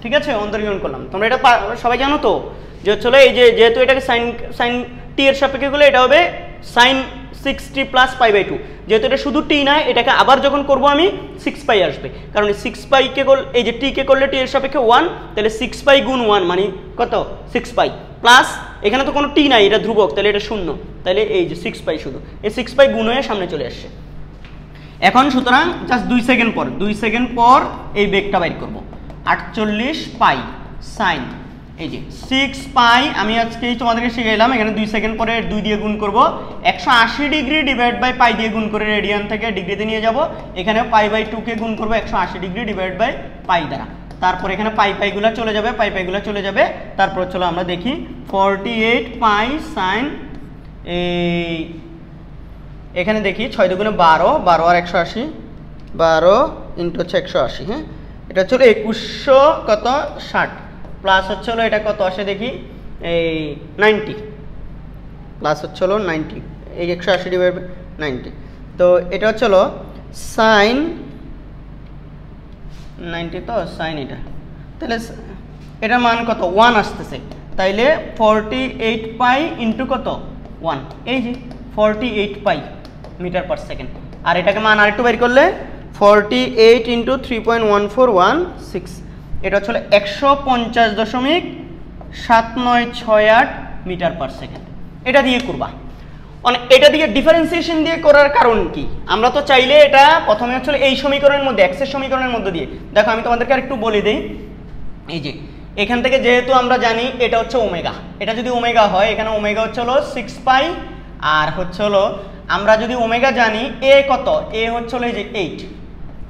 Speaker 1: ঠিক আছে, অন্তরীকরণ করলাম। তোমরা এটা সবাই জানো তো যে হচ্ছে এই যে যেহেতু এটাকে সাইন টি এর সাপেক্ষে করলে এটা হবে সাইন 6t প্লাস π/2, যেহেতু এটা শুধু টি না, এটাকে আবার যখন করব আমি 6π আসবে, কারণ 6π কে এই যে টি কে করলে টি এর সাপেক্ষে 1, তাহলে 6π গুণ 1 মানে কত 6π, প্লাস এখানে তো কোনো টি নাই, এটা ধ্রুবক, তাহলে এটা শূন্য, তাহলে এই যে 6π শুধু এই 6π গুণ হয়ে সামনে চলে আসছে। এখন সুতরাং জাস্ট 2 সেকেন্ড পর এই বেগটা বাইর করব, 48π সাইন এই যে 6π, আমি আজকেই তোমাদেরকে শিখাইলাম, এখানে 2 সেকেন্ড পরে 2 দিয়ে গুণ করব, 180 ডিগ্রি ডিভাইড বাই পাই দিয়ে গুণ করে রেডিয়ান থেকে ডিগ্রিতে নিয়ে যাব, এখানে π/2 কে গুণ করব 180 ডিগ্রি ডিভাইড বাই পাই দ্বারা, তারপর এখানে পাইগুলো চলে যাবে, তারপর চলো আমরা দেখি 48π সাইন, এখানে দেখি 6 দুগুণে 12, 12 আর 180, 12 ইন্টু হচ্ছে 180, হ্যাঁ, এটা হচ্ছে 2100 কত 60, প্লাস হচ্ছে এটা কত আসে দেখি, এই 90, প্লাস হচ্ছে 90, এই 180 ডিভাইড বাই 90, তো এটা হচ্ছে সাইন 90, তো সাইন এটা, তাহলে এটার মান কত 1 আসতেছে, তাইলে 48π ইন্টু কত 1, এই যে 48π মিটার পার সেকেন্ড, আর এটাকে মান আরেকটু বের করলে 48 ইন্টু 3.1416, এটা হচ্ছে 150.7968 মিটার পার সেকেন্ড। এটা দিয়ে করবা, এটা দিয়ে ডিফারেন্সিয়েশন দিয়ে করার কারণ কি, আমরা তো চাইলে এটা প্রথমে হচ্ছে এই সমীকরণের মধ্যে, এক্স এর সমীকরণের মধ্যে দিয়ে, দেখো আমি তোমাদেরকে আরেকটু বলে দেই, এই যে এখান থেকে যেহেতু আমরা জানি এটা হচ্ছে ওমেগা, এটা যদি ওমেগা হয়, এখানে ওমেগা হচ্ছে 6π, আর হচ্ছে আমরা যদি ওমেগা জানি, এ কত, এ হচ্ছে এই যে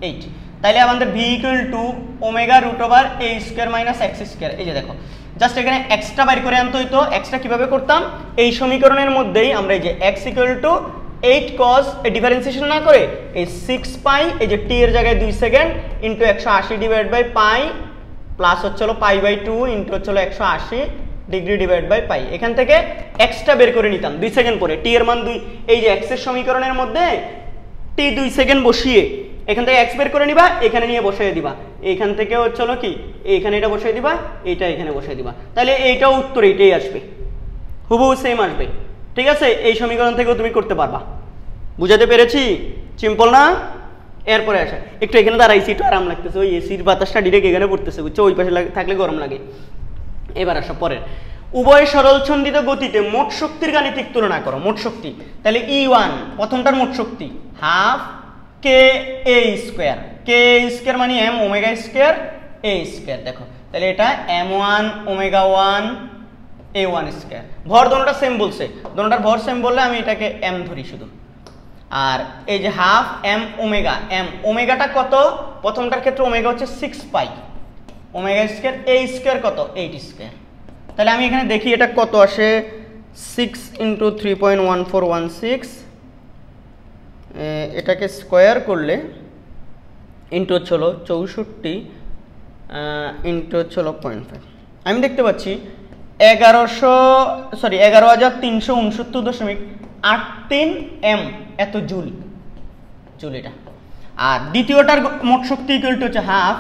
Speaker 1: 8, তাইলে আমাদের V equal to omega root over A square minus X square, এই যে দেখো জাস্ট এখানে এক্সটা বাইর করে আনতে হইতো, এক্সটা কিভাবে করতাম, এই সমীকরণের মধ্যেই আমরা এই যে এক্স ইকুয়াল টু 8 cos, এই ডিফারেন্সিয়েশন না করে এই 6π, এই যে টি এর জায়গায় 2 second into 180 divide by pi, plus হচ্ছে π/2 ইন্টু হচ্ছে 180 ডিগ্রি ডিভাইড বাই পাই, এখান থেকে এক্সটা বের করে নিতাম 2 সেকেন্ড পরে, টি এর মান 2, এই যে এক্স এর সমীকরণের মধ্যে টি 2 সেকেন্ড বসিয়ে এখান থেকে এক্স বের করে নিবা, এখানে নিয়ে বসিয়ে দিবা, এখান থেকে হচ্ছে কি এখানে এটা বসিয়ে দিবা, এটা এখানে বসিয়ে দিবা, তাহলে এইটাও উত্তর এইটাই আসবে, হুবহু সেম আসবে, ঠিক আছে, এই সমীকরণ থেকেও তুমি করতে পারবা। বুঝাতে পেরেছি? সিম্পল না? এরপরে আসা, একটু এখানে দাঁড়াইছি, একটু আরাম লাগতেছে, ওই এসির বাতাসটা ডিরেক্ট এখানে পড়তেছে, বুঝছো, ওই পাশে থাকলে গরম লাগে। এবার আসো পরের, উভয় সরলছন্দিত গতিতে মোট শক্তির গাণিতিক তুলনা করো। মোট শক্তি, তাহলে E1 প্রথমটার মোট শক্তি half K A square, K square মানে M omega square A square, দেখো তাহলে এটা m1 ওমেগা 1 a1 স্কোয়ার, ভর দোনোটা সেম বলছে, দোনোটার ভর সেম বললে আমি এটাকে m ধরি শুধু, আর এই যে হাফ এম ওমেগা, এম ওমেগাটা কত, প্রথমটার ক্ষেত্রে ওমেগা হচ্ছে 6π, ওমেগা স্কোয়ার এ স্কোয়ার কত 8 স্কোয়ার, তাহলে আমি এখানে দেখি এটা কত আসে, 6 ইন্টু 3.1416, এটাকে স্কোয়ার করলে ইন্টু হচ্ছে 64 ইন্টু হচ্ছে 0.5, আমি দেখতে পাচ্ছি 11,369.83 এম, এত জুল এটা। আর দ্বিতীয়টার মোট শক্তি ইকুয়াল টু হচ্ছে হাফ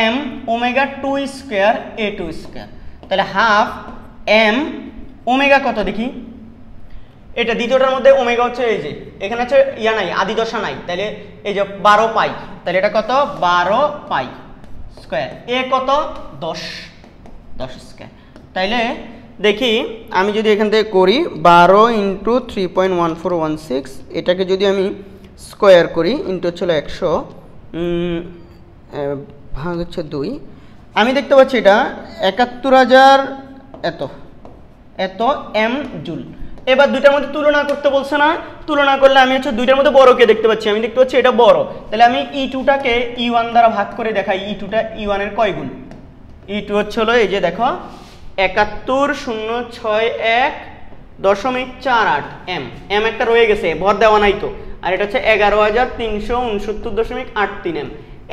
Speaker 1: এম ওমেগা 2 স্কোয়ার এ 2 স্কোয়ার, তাহলে হাফ এম ওমেগা কত দেখি, এটা দ্বিতীয়টার মধ্যে ওমেগা হচ্ছে এই যে এখানে হচ্ছে ইয়া নাই, আদি দশা নাই, তাহলে এই যে 12 পাই, তাহলে এটা কত 12 পাই স্কোয়ার, এ কত 10 স্কোয়ার, তাইলে দেখি আমি যদি এখান থেকে করি 12 ইন্টু 3.1416, এটাকে যদি আমি স্কোয়ার করি ইন্টু হচ্ছে 100 ভাগ হচ্ছে 2, আমি দেখতে পাচ্ছি এটা 71,000 এত এম জুল। এবার দুইটার মধ্যে তুলনা করতে বলছে না, তুলনা করলে আমি হচ্ছে দুইটার মধ্যে বড়কে দেখতে পাচ্ছি, আমি দেখতে পাচ্ছি এটা বড়, তাহলে আমি E2টাকে E1 দ্বারা ভাগ করে দেখাই, E2টা E1 এর কয় গুণ, E2 হচ্ছে এই যে দেখো 71,061 0.48 এম, এম একটা রয়ে গেছে, ভর দেওয়া নাই তো, আর এটা হচ্ছে 11,369.83 এম,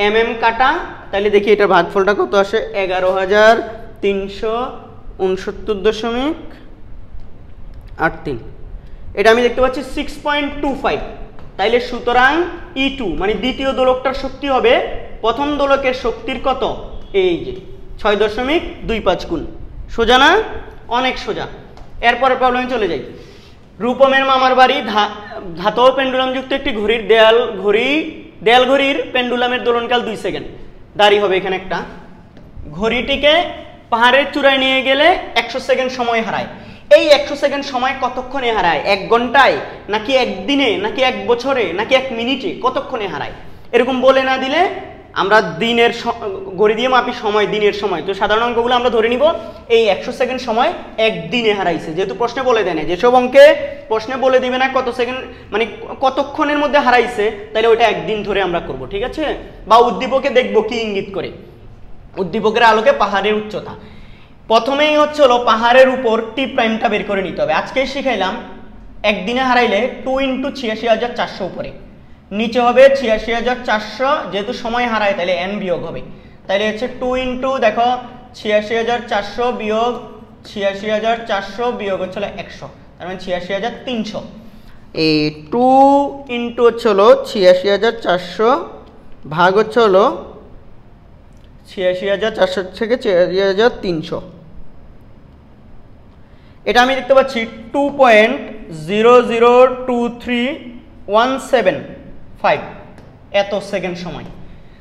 Speaker 1: এম এম কাটা, তাহলে দেখি এটার ভাগফলটা কত আসে, 11,369.83, এটা আমি দেখতে পাচ্ছি 6.25, তাইলে সুতরাং E2 মানে দ্বিতীয় দোলকটার শক্তি হবে প্রথম দোলকের শক্তির কত, এই যে 6.25 গুণ। সোজা না? অনেক সোজা। এরপরে প্রবলেমে চলে যাই। রূপমের মামার বাড়ি ধাতব পেন্ডুলাম যুক্ত একটি ঘড়ির দেয়াল ঘড়ির পেন্ডুলামের দোলনকাল 2 সেকেন্ড। দাঁড়ি হবে এখানে একটা। ঘড়িটিকে পাহাড়ের চূড়ায় নিয়ে গেলে 100 সেকেন্ড সময় হারায়। এই 100 সেকেন্ড সময় কতক্ষণে হারায়? 1 ঘন্টায়, নাকি 1 দিনে, নাকি 1 বছরে, নাকি 1 মিনিটে, কতক্ষণে হারায়? এরকম বলে না দিলে আমরা দিনের ঘড়ি দিয়ে মাপি সময়, দিনের সময়, তো সাধারণ অঙ্কগুলো আমরা ধরে নিব এই 100 সেকেন্ড সময় 1 দিনে হারাইছে, যেহেতু প্রশ্নে বলে দেয় না। যেসব অঙ্কে প্রশ্নে বলে দিবে না কত সেকেন্ড মানে কতক্ষণের মধ্যে হারাইছে, তাহলে ওইটা 1 দিন ধরে আমরা করব, ঠিক আছে? বা উদ্দীপকে দেখব কি ইঙ্গিত করে, উদ্দীপকের আলোকে পাহাড়ের উচ্চতা। প্রথমেই হচ্ছে হলো পাহাড়ের উপর টি প্রাইমটা বের করে নিতে হবে। আজকেই শিখাইলাম 1 দিনে হারাইলে 2 × 86,400 উপরে, নিচে হবে 86,400, যেহেতু সময় হারায় তাহলে n বিয়োগ হবে, তাহলে হচ্ছে 2 × দেখো 86,400 বিয়োগ 86,400 বিয়োগ হচ্ছে 100, তার মানে 86,300। এই 2 × হচ্ছে হলো 86,400 ভাগ হচ্ছে হলো 86,400 থেকে 86,300, এটা আমি দেখতে পাচ্ছি 2.002317 এত সেকেন্ড সময়।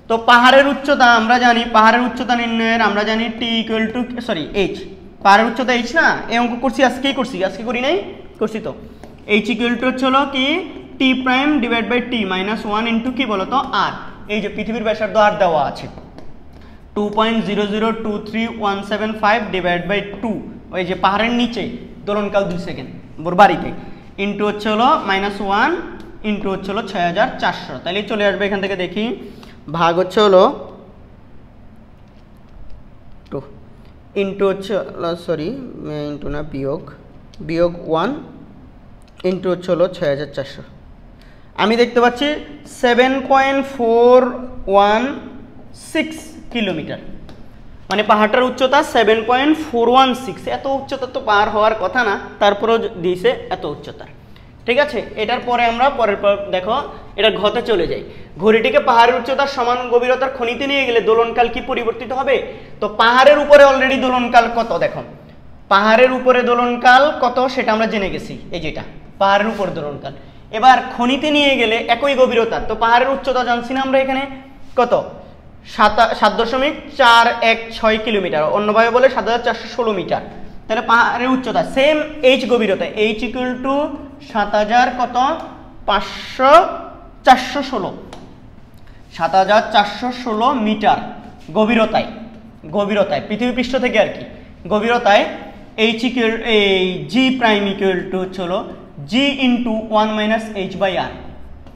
Speaker 1: তো পাহাড়ের উচ্চতা আমরা জানি, পাহাড়ের উচ্চতা নির্ণয়ের আমরা জানি t h, পাহাড়ের উচ্চতা h না, এই অঙ্ক করছি আজকেই করছি, আজকে করি নাই, করছি তো। h হচ্ছে হলো কি t prime divide by t minus 1 into কি বলতো r, এই যে পৃথিবীর ব্যাসার্ধ r দেওয়া আছে 2.002317 ডিভাইড বাই 2, ওই যে পাহাড়ের নিচে দোলনকাল 2 সেকেন্ড বাড়িতে, ইন্টু হচ্ছে হলো -1 ইন্টু হচ্ছে হলো 6,400, তাহলে চলে আসবে এখান থেকে দেখি, ভাগ হচ্ছে হলো 2 ইন্টু হচ্ছে সরি ইন্টু না বিয়োগ 1 ইন্টু হচ্ছে হলো 6,400, আমি দেখতে পাচ্ছি 7.416 কিলোমিটার, মানে পাহাড়টার উচ্চতা 7.416, এত উচ্চতা তো পার হওয়ার কথা না, তারপরেও দিয়েছে এত উচ্চতার, ঠিক আছে? এটার পরে আমরা পরের দেখো এটা ঘতে চলে যাই। ঘড়িটিকে পাহাড়ের উচ্চতার সমান গভীরতার খনিতে নিয়ে গেলে দোলনকাল কি পরিবর্তিত হবে? তো পাহাড়ের উপরে অলরেডি দোলনকাল কত, দেখো পাহাড়ের উপরে দোলনকাল কত সেটা আমরা জেনে গেছি, এই যেটা পাহাড়ের উপর দোলনকাল। এবার খনিতে নিয়ে গেলে একই গভীরতা, তো পাহাড়ের উচ্চতা জানছি না আমরা এখানে কত, 7.416 কিলোমিটার, অন্যভাবে বলে 7,416 মিটার, তাহলে পাহাড়ের উচ্চতা সেম এইচ গভীরতা, এইচ ইকুয়াল টু 7,000 কত 7,416 মিটার গভীরতায় পৃথিবী পৃষ্ঠ থেকে আর কি, গভীরতায় এইচ ইকুয়াল এই জি প্রাইম ইকুয়াল টু হলো জি ইন্টু 1 মাইনাস এইচ বাই আর,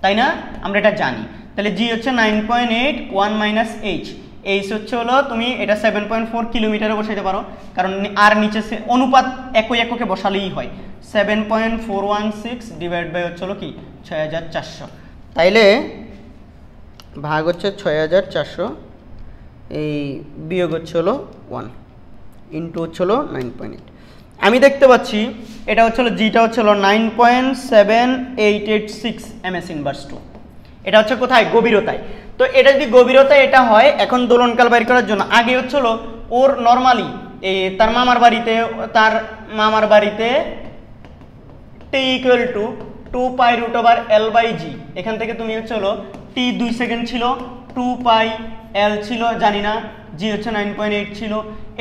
Speaker 1: তাই না? আমরা এটা জানি, তাহলে জি হচ্ছে 9.8 1 মাইনাস এইচ, এইচ হচ্ছে হলো তুমি এটা 7.4 কিলোমিটারে বসাইতে পারো, কারণ আর নিচে অনুপাত একই এককে বসালেই হয়, 7.416 ডিভাইড বাই হচ্ছে হলো কি 6,400, তাইলে ভাগ হচ্ছে 6,400, এই বিয়োগ হচ্ছে হলো 1 ইন্টু হচ্ছে হলো 9.8, আমি দেখতে পাচ্ছি এটা হচ্ছে হলো জিটা হচ্ছে হলো 9.7886 ms ইনভার্স 2, এটা হচ্ছে কোথায়, গভীরতায়। তো এটা যদি গভীরতায় এটা হয়, এখন দোলনকাল বাইর করার জন্য আগে হচ্ছে হলো ওর নর্মালি তার মামার বাড়িতে t equal to 2 pi root over l by G, এখান থেকে তুমি হচ্ছে হলো t 2 সেকেন্ড ছিল, 2 পাই l ছিল জানি না, জি হচ্ছে 9.8 ছিল,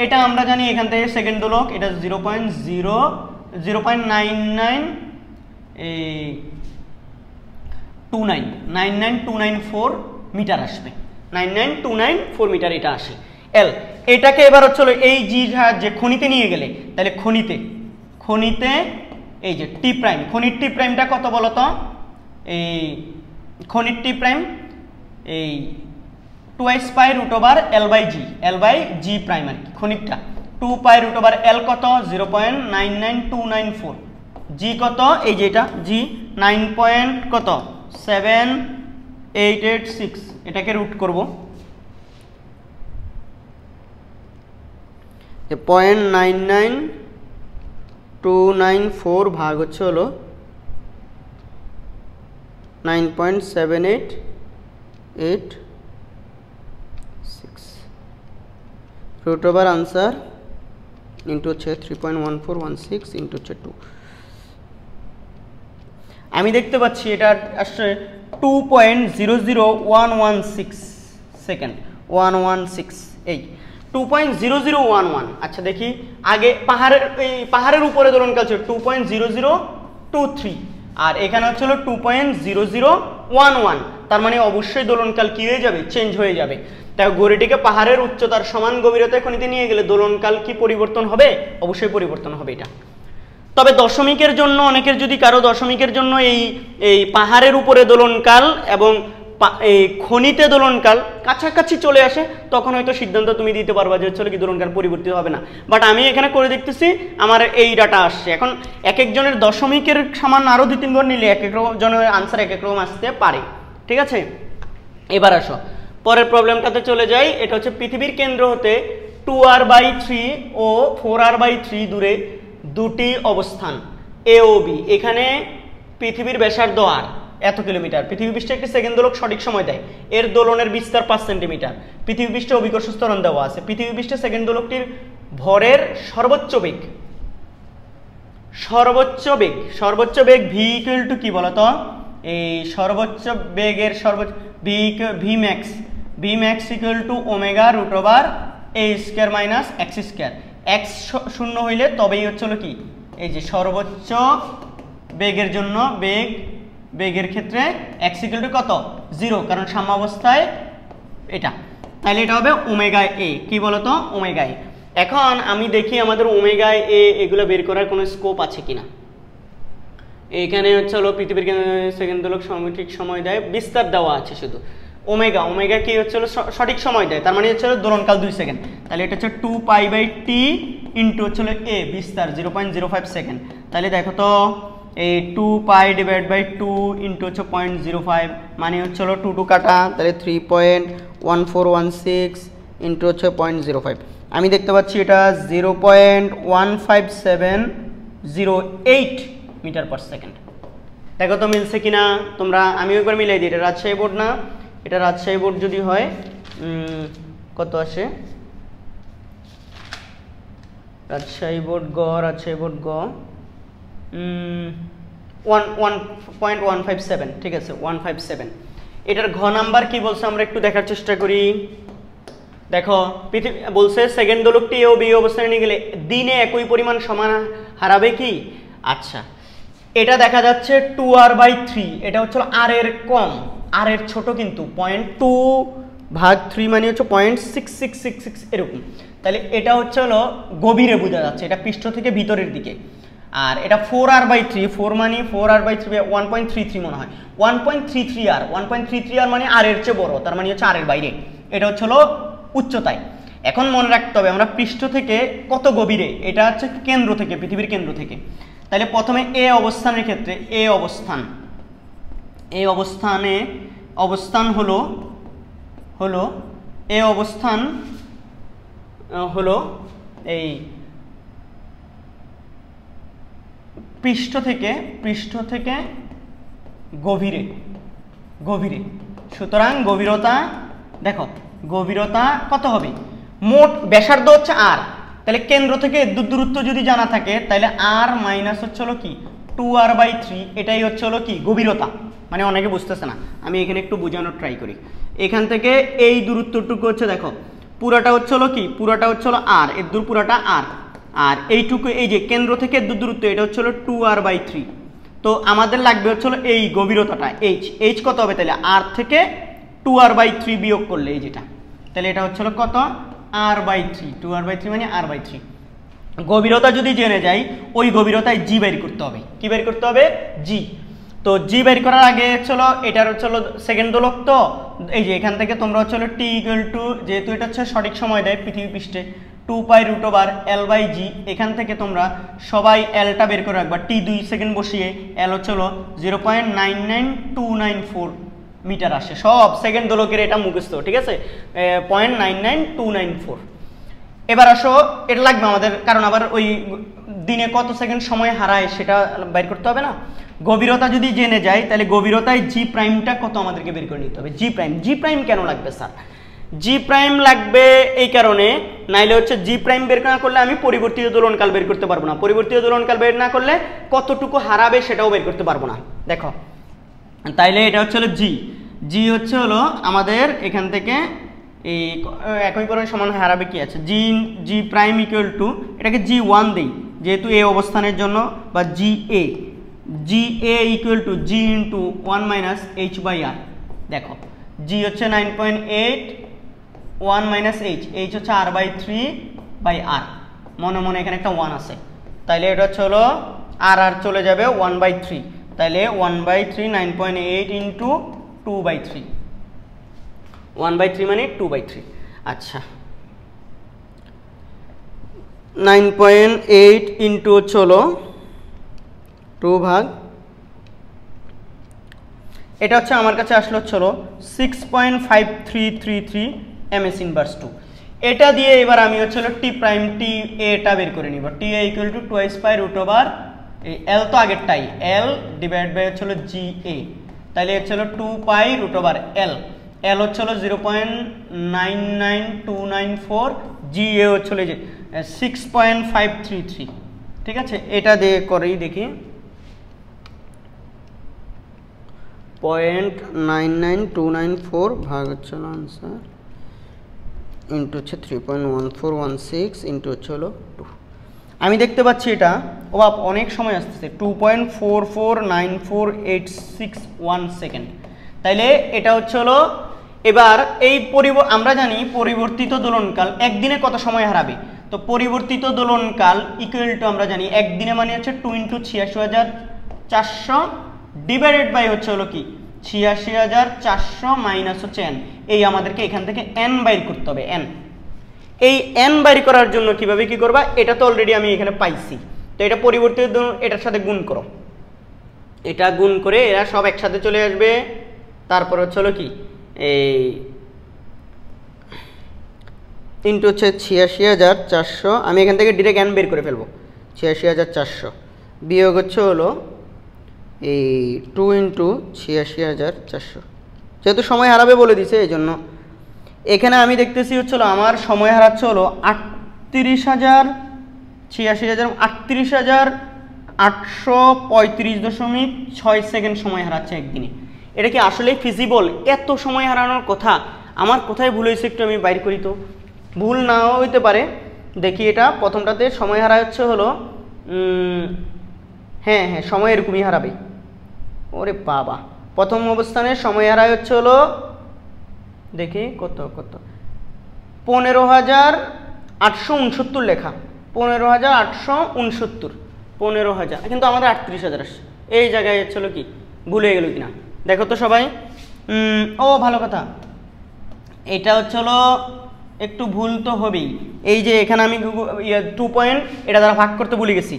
Speaker 1: এটা আমরা জানি এখান থেকে সেকেন্ড দোলক এটা 0.99294 মিটার আসবে, 99294 মিটার এটা আসে এল। এটাকে এবার হচ্ছে এই জি যে খনিতে নিয়ে গেলে, তাহলে খনিতে এই যে টি প্রাইম, খনির টি প্রাইমটা কত বলতো, এই খনির টি প্রাইম এই 2 pi root over L by G prime আর কি, খনিকটা 2 পাই রুট ওভার এল কত 0.99294, জি কত, এই যে এটা জি 9.7886, এটাকে রুট করব, 0.99294 ভাগ হচ্ছে হলো 9.7886 রুট ওভার আনসার ইন্টু হচ্ছে 3.1416 ইন্টু হচ্ছে 2। আমি দেখতে পাচ্ছি এটা আসলে 2.00116 সেকেন্ড, 116 এই 2.0011। আচ্ছা দেখি, আগে পাহাড়ের উপরে দোলনকাল ছিল 2.0023, আর এখানে হচ্ছিল 2.0011, তার মানে অবশ্যই দোলনকাল কি হয়ে যাবে, চেঞ্জ হয়ে যাবে। তাই গড়িটিকে পাহাড়ের উচ্চতার সমান গভীরতায় খনিতে নিয়ে গেলে দোলনকাল কি পরিবর্তন হবে, অবশ্যই পরিবর্তন হবে এটা। তবে দশমিকের জন্য অনেকের যদি কারো দশমিকের জন্য এই পাহাড়ের উপরে দোলনকাল এবং এই খনিতে দোলনকাল কাছাকাছি চলে আসে, তখন হয়তো সিদ্ধান্ত তুমি দিতে পারবা যে হচ্ছে কি দোলনকাল পরিবর্তিত হবে না। বাট আমি এখানে করে দেখতেছি আমার এই ডাটা আসছে। এখন এক একজনের দশমিকের সামান্য আরও 2-3 ঘর নিলে এক এক জনের আনসার এক এক রকম আসতে পারে, ঠিক আছে। এবার আসো পরের প্রবলেমটাতে চলে যাই। এটা হচ্ছে পৃথিবীর কেন্দ্র হতে 2r/3 ও 4r/3 দূরে দুটি অবস্থান এ ও বি। এখানে পৃথিবীর ব্যাসার্ধ আর এত কিলোমিটার, পৃথিবী পৃষ্ঠে একটি সেকেন্ড দোলক সঠিক সময় দেয়, এর দোলনের বিস্তার 5 সেন্টিমিটার, পৃথিবী পৃষ্ঠে অভিকর্ষ ত্বরণ দেওয়া আছে, পৃথিবী পৃষ্ঠে সেকেন্ড দোলকটির ভরের সর্বোচ্চ বেগ ভি ইকুয়াল টু কি বলতো, এই সর্বোচ্চ বেগের V max equal to omega root over A square minus X square. X শূন্য হইলে তবেই হচ্ছিল কি, এই যে সর্বোচ্চ বেগের জন্য বেগের ক্ষেত্রে এক্স ইকুয়াল টু কত, 0, কারণ সাম্যাবস্থায় এটা, তাহলে এটা হবে ওমেগা এ, কি বলতো, ওমেগা এ। এখন আমি দেখি আমাদের ওমেগা এ এগুলো বের করার কোনো স্কোপ আছে কিনা। এখানে হচ্ছে হলো পৃথিবীর সেকেন্ড দোলক সঠিক সময় দেয়, বিস্তার দেওয়া আছে শুধু। ওমেগা কি হচ্ছে হলো সঠিক সময় দেয়, তার মানে হচ্ছে হলো দোলনকাল 2 সেকেন্ড, তাহলে এটা হচ্ছে 2π/t ইন্টু হচ্ছে হলো এ বিস্তার 0.05 সেকেন্ড। তাহলে দেখো তো এই 2π/2 ইন্টু হচ্ছে 0.05 মানে হচ্ছে হলো 2 কাটা, তাহলে 3.1416 ইন্টু হচ্ছে 0.05। আমি দেখতে পাচ্ছি এটা 0.15708 মিটার পার সেকেন্ড। দেখো তো মিলছে কিনা তোমরা, আমি একবার মিলাই দিই। এটা রাজশাহী বোর্ড না, এটা রাজশাহী বোর্ড যদি হয় কত আসে, রাজশাহী বোর্ড গ 1.157, ঠিক আছে 157। এটার ঘ নাম্বার কি বলছে আমরা একটু দেখার চেষ্টা করি। দেখো পৃথিবী বলছে সেকেন্ড দোলকটি এ ও বি অবস্থানে নিয়ে গেলে দিনে একই পরিমাণ সমান হারাবে কি। আচ্ছা এটা দেখা যাচ্ছে 2r/3, এটা হচ্ছে আর এর কম, আর এর ছোট, কিন্তু 0.2/3 মানে হচ্ছে 0.6666 এরকম। তাহলে এটা হচ্ছে হলো গভীরে বোঝা যাচ্ছে, এটা পৃষ্ঠ থেকে ভিতরের দিকে। আর এটা 4r/3, 4 মানে 4r/3 1.33 মনে হয়, 1.33r মানে আর এর চেয়ে বড়, তার মানে হচ্ছে আর এর বাইরে, এটা হচ্ছে হলো উচ্চতায়। এখন মনে রাখতে হবে আমরা পৃষ্ঠ থেকে কত গভীরে, এটা হচ্ছে কেন্দ্র থেকে, পৃথিবীর কেন্দ্র থেকে। তাহলে প্রথমে এ অবস্থানের ক্ষেত্রে অবস্থান হলো এই পৃষ্ঠ থেকে গভীরে। সুতরাং গভীরতা দেখো, গভীরতা কত হবে, মোট ব্যাসার্ধ হচ্ছে আর, তাহলে কেন্দ্র থেকে দূরত্ব যদি জানা থাকে তাহলে আর মাইনাস হচ্ছে হলো কি 2r/3, এটাই হচ্ছে হলো কি গভীরতা। মানে অনেকে বুঝতেছে না, আমি এখানে একটু বোঝানোর ট্রাই করি। এখান থেকে এই দূরত্বটুকু হচ্ছে দেখো পুরাটা হচ্ছে হলো কি, পুরাটা হচ্ছে হলো আর, এর দূর পুরাটা আর এইটুকু এই যে কেন্দ্র থেকে দূরত্ব এটা হচ্ছে হলো 2r/3। তো আমাদের লাগবে হচ্ছে হলো এই গভীরতাটা এইচ কত হবে, তাহলে আর থেকে 2r/3 বিয়োগ করলে এই যেটা, তাহলে এটা হচ্ছে হলো কত r/3, 2r/3 মানে r/3। গভীরতা যদি জেনে যাই ওই গভীরতায় জি বের করতে হবে, কি বের করতে হবে, জি। তো জি বের করার আগে চলো এটার হচ্ছে হলো সেকেন্ড দোলক, তো এই যে এখান থেকে তোমরা হচ্ছে হলো টি ইকুয়াল টু, যেহেতু এটা হচ্ছে সঠিক সময় দেয় পৃথিবী পৃষ্ঠে 2π√L/g। এখান থেকে তোমরা সবাই এলটা বের করে রাখবা, টি 2 সেকেন্ড বসিয়ে এল হচ্ছে 0.99294 মিটার আসে। সব সেকেন্ড দোলকের এটা মুখস্থ, ঠিক আছে, 0.99294। এবার আসো, এটা লাগবে আমাদের, কারণ আবার ওই দিনে কত সেকেন্ড সময় হারায় সেটা বের করতে হবে না। গভীরতা যদি জেনে যাই তাহলে গভীরতায় জি প্রাইমটা কত আমাদেরকে বের করে নিতে হবে। জি প্রাইম কেন লাগবে স্যার? জি প্রাইম লাগবে এই কারণে, নাইলে হচ্ছে জি প্রাইম বের না করলে আমি পরিবর্তিত দোলনকাল বের করতে পারবো না। পরিবর্তিত দোলনকাল বের না করলে কতটুকু হারাবে সেটাও বের করতে পারবো না। দেখো তাইলে এটা হচ্ছে জি হচ্ছে আমাদের এখান থেকে এই একই পরে সমান হারাবে কি আছে, জি প্রাইম ইকুয়াল টু, এটাকে G1 দেই যেহেতু এ অবস্থানের জন্য, বা G A equal to G into 1 minus h/r। দেখো জি হচ্ছে 9.8, 1 মাইনাস এইচ হচ্ছে r/3/r। মনে মনে এখানে একটা 1 আছে, তাইলে এটা হচ্ছে আর চলে যাবে 1/3, তাইলে 1/3 9.8 ইন্টু 2/3, 1/3 মানে 2/3। আচ্ছা 9.8 ইন্টু হচ্ছে 2 ভাগ, এটা হচ্ছে আমার কাছে আসলো 6.5333 ms ইনভার্স 2। এটা দিয়ে এবার আমি হচ্ছে টি প্রাইম টি এটা বের করে নিব। টি এ ইকুয়াল টু 2π√, এল তো আগেরটাই, এল ডিভাইড বাই হচ্ছে জি এ, তাইলে হচ্ছে 2π√L। এল হচ্ছে 0.99294, জি এ হচ্ছে 6.533। ঠিক আছে, এটা দিয়ে করেই দেখি, 0.99294 ভাগ হচ্ছে আনসার ইন্টু হচ্ছে 3.1416 ইন্টু হচ্ছে 2। আমি দেখতে পাচ্ছি এটা অনেক সময় আসতেছে 2.449486 সেকেন্ড। তাইলে এটা হচ্ছে এবার এই আমরা জানি পরিবর্তিত দোলনকাল একদিনে কত সময় হারাবে। তো পরিবর্তিত দোলনকাল ইকুয়াল টু আমরা জানি একদিনে মানে হচ্ছে 2 × 86400 ডিভাইডেড বাই হচ্ছে কি 86400 মাইনাস হচ্ছে n। এই আমাদেরকে এখান থেকে n বাইর করতে হবে, n। এই n বাইর করার জন্য কিভাবে কি করবা, এটা তো অলরেডি আমি এখানে পাইছি, তো এটা পরিবর্তিত এটার সাথে গুণ করো, এটা গুণ করে এরা সব একসাথে চলে আসবে। তারপর হচ্ছে কি এই ইন্টু হচ্ছে 86400, আমি এখান থেকে ডিরেক্ট n বের করে ফেলবো, 86400 বিয়োগ হচ্ছে এই 2 × 86400, যেহেতু সময় হারাবে বলে দিছে এই জন্য। এখানে আমি দেখতেছি হচ্ছে আমার সময় হারাচ্ছে 38,835.6 সেকেন্ড সময় হারাচ্ছে একদিনে। এটা কি আসলে ফিজিবল? এত সময় হারানোর কথা, আমার কোথায় ভুল হয়েছে একটু আমি বাইর করি তো, ভুল নাও হইতে পারে। দেখি এটা প্রথমটাতে সময় হারা হচ্ছে হ্যাঁ সময় এরকমই হারাবে। ওরে বাবা, প্রথম অবস্থানে সময় হারায় হচ্ছে দেখি কত 15,869 লেখা, 15,869, 15,000, কিন্তু আমাদের 38,000 আসছে। এই জায়গায় হচ্ছে কি ভুল হয়ে গেল কিনা দেখো তো সবাই। ভালো কথা, এটা হচ্ছে একটু ভুল তো হবেই। এই যে এখানে আমি 2 পয়েন্ট এটা দ্বারা ভাগ করতে ভুলে গেছি,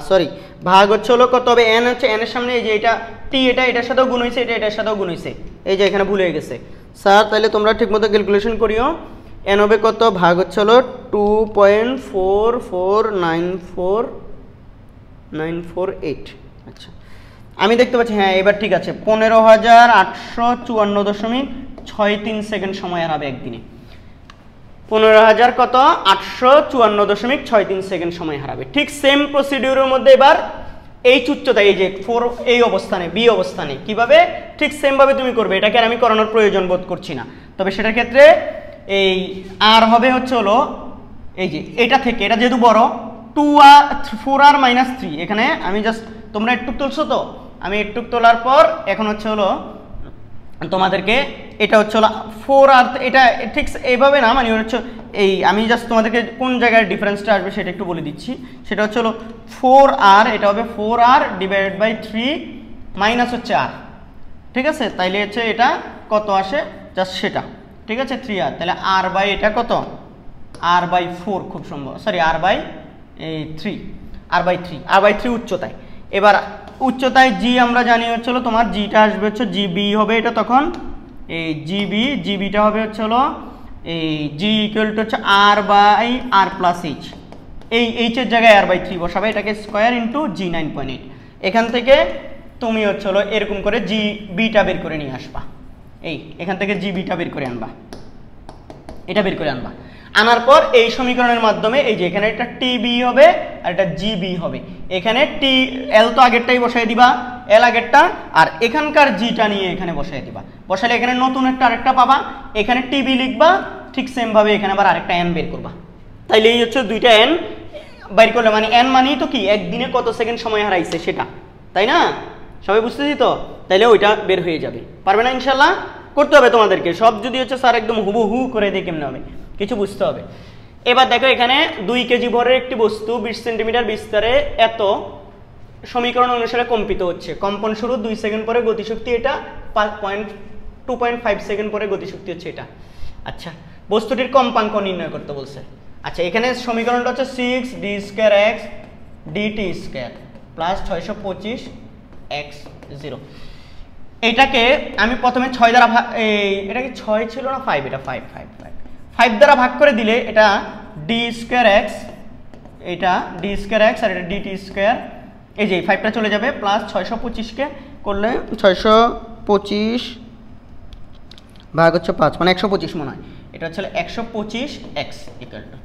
Speaker 1: সরি, ভাগ হচ্ছে কত হবে, n হচ্ছে n এর সামনে এই যে এটা টি, এটার সাথেও গুণ হয়েছে, এটার সাথেও গুণ হয়েছে, এই যে এখানে ভুল হয়ে গেছে স্যার। তাহলে তোমরা ঠিকমতো ক্যালকুলেশন করিও, n হবে কত, ভাগ হচ্ছে 2.4494948। আচ্ছা আমি দেখতে পাচ্ছি, হ্যাঁ এবার ঠিক আছে, 15,854.63 সেকেন্ড সময় হারাবে একদিনে। 15,000 কত 854.63 সেকেন্ড সময় হারাবে। ঠিক সেম প্রসিডিউরের মধ্যে এবার এই উচ্চতা, এই যে 4 এই অবস্থানে, বি অবস্থানে কিভাবে, ঠিক সেম ভাবে তুমি করবে। এটাকে আর আমি করানোর প্রয়োজন বোধ করছি না, তবে সেটার ক্ষেত্রে এই আর হবে হচ্ছে এই যে এটা থেকে, এটা যেহেতু বড় 4r - 3, এখানে আমি জাস্ট, তোমরা একটু তুলছো তো, আমি একটু তোলার পর এখন হচ্ছে তোমাদেরকে এটা হচ্ছে 4r, এটা ঠিক এইভাবে না, মানে হচ্ছে এই আমি জাস্ট তোমাদেরকে কোন জায়গায় ডিফারেন্সটা আসবে সেটা একটু বলে দিচ্ছি। সেটা হচ্ছে 4r, এটা হবে 4r ডিভাইডেড বাই 3 মাইনাস হচ্ছে r, ঠিক আছে। তাইলে হচ্ছে এটা কত আসে জাস্ট সেটা, ঠিক আছে, 3r, তাহলে r বাই এটা কত r/4 খুব সম্ভব, সরি r/3, r/3 উচ্চতায়। এবার উচ্চতায় জি আমরা জানি হচ্ছিল তোমার জিটা আসবে হচ্ছে জিবি হবে এটা, তখন এই জিবিটা হবে হচ্ছিল এই জি ইকুয়াল টু হচ্ছে r/r+h, এই এইচের জায়গায় r/3 বসাবে, এটাকে স্কোয়ার ইন্টু জি 9.8। এখান থেকে তুমি হচ্ছিল এরকম করে জি বিটা বের করে নিয়ে আসবা, এখান থেকে জি বিটা বের করে আনবা, এটা বের করে আনবা। আনার পর এই সমীকরণের মাধ্যমে এই যে এখানে একটা টিবি হবে আর একটা জিবি হবে, এখানে টি এল তো আগেরটাই বসাই দিবা, এল আগেরটা, আর এখানকার জিটা নিয়ে এখানে বসাই দিবা। বসালে এখানে নতুন একটা আরেকটা পাবা, এখানে টিবি লিখবা, ঠিক সেম ভাবে এখানে আবার আরেকটা এন বের করবা। তাইলে এই হচ্ছে দুইটা এন বের করলে, মানে এন মানেই তো কি একদিনে কত সেকেন্ড সময় হারাইছে সেটা, তাই না? সবাই বুঝতেছি তো? তাইলে ওইটা বের হয়ে যাবে। পারবে না ইনশাল্লাহ? করতে হবে তোমাদেরকে সব, যদি হচ্ছে স্যার একদম হুবহু করে দিয়ে কেমনে হবে, কিছু বুঝতে হবে। এবার দেখো এখানে 2 কেজি ভরের একটি বস্তু 20 সেন্টিমিটার বিস্তারে এত সমীকরণ অনুসারে কম্পিত হচ্ছে। কম্পন শুরু 2 সেকেন্ড পরে, গতিশক্তি এটা 2.5 সেকেন্ড পরে গতিশক্তি হচ্ছে এটা। আচ্ছা, বস্তুটির কম্পাঙ্ক নির্ণয় করতে বলছে। আচ্ছা, এখানে সমীকরণটা হচ্ছে 6d² x dt² plus 625x0। এটাকে আমি প্রথমে 6 দ্বারা এটা কি 6 ছিল না 5, এটা 5 দ্বারা ভাগ করে দিলে এটা d² x, এটা d² x আর এটা dt², এই যে 5টা চলে যাবে, প্লাস 625 কে করলে 625 ভাগ হচ্ছে 5 মানে 125 মনে হয়, এটা হচ্ছে 125x ইকুয়াল টু।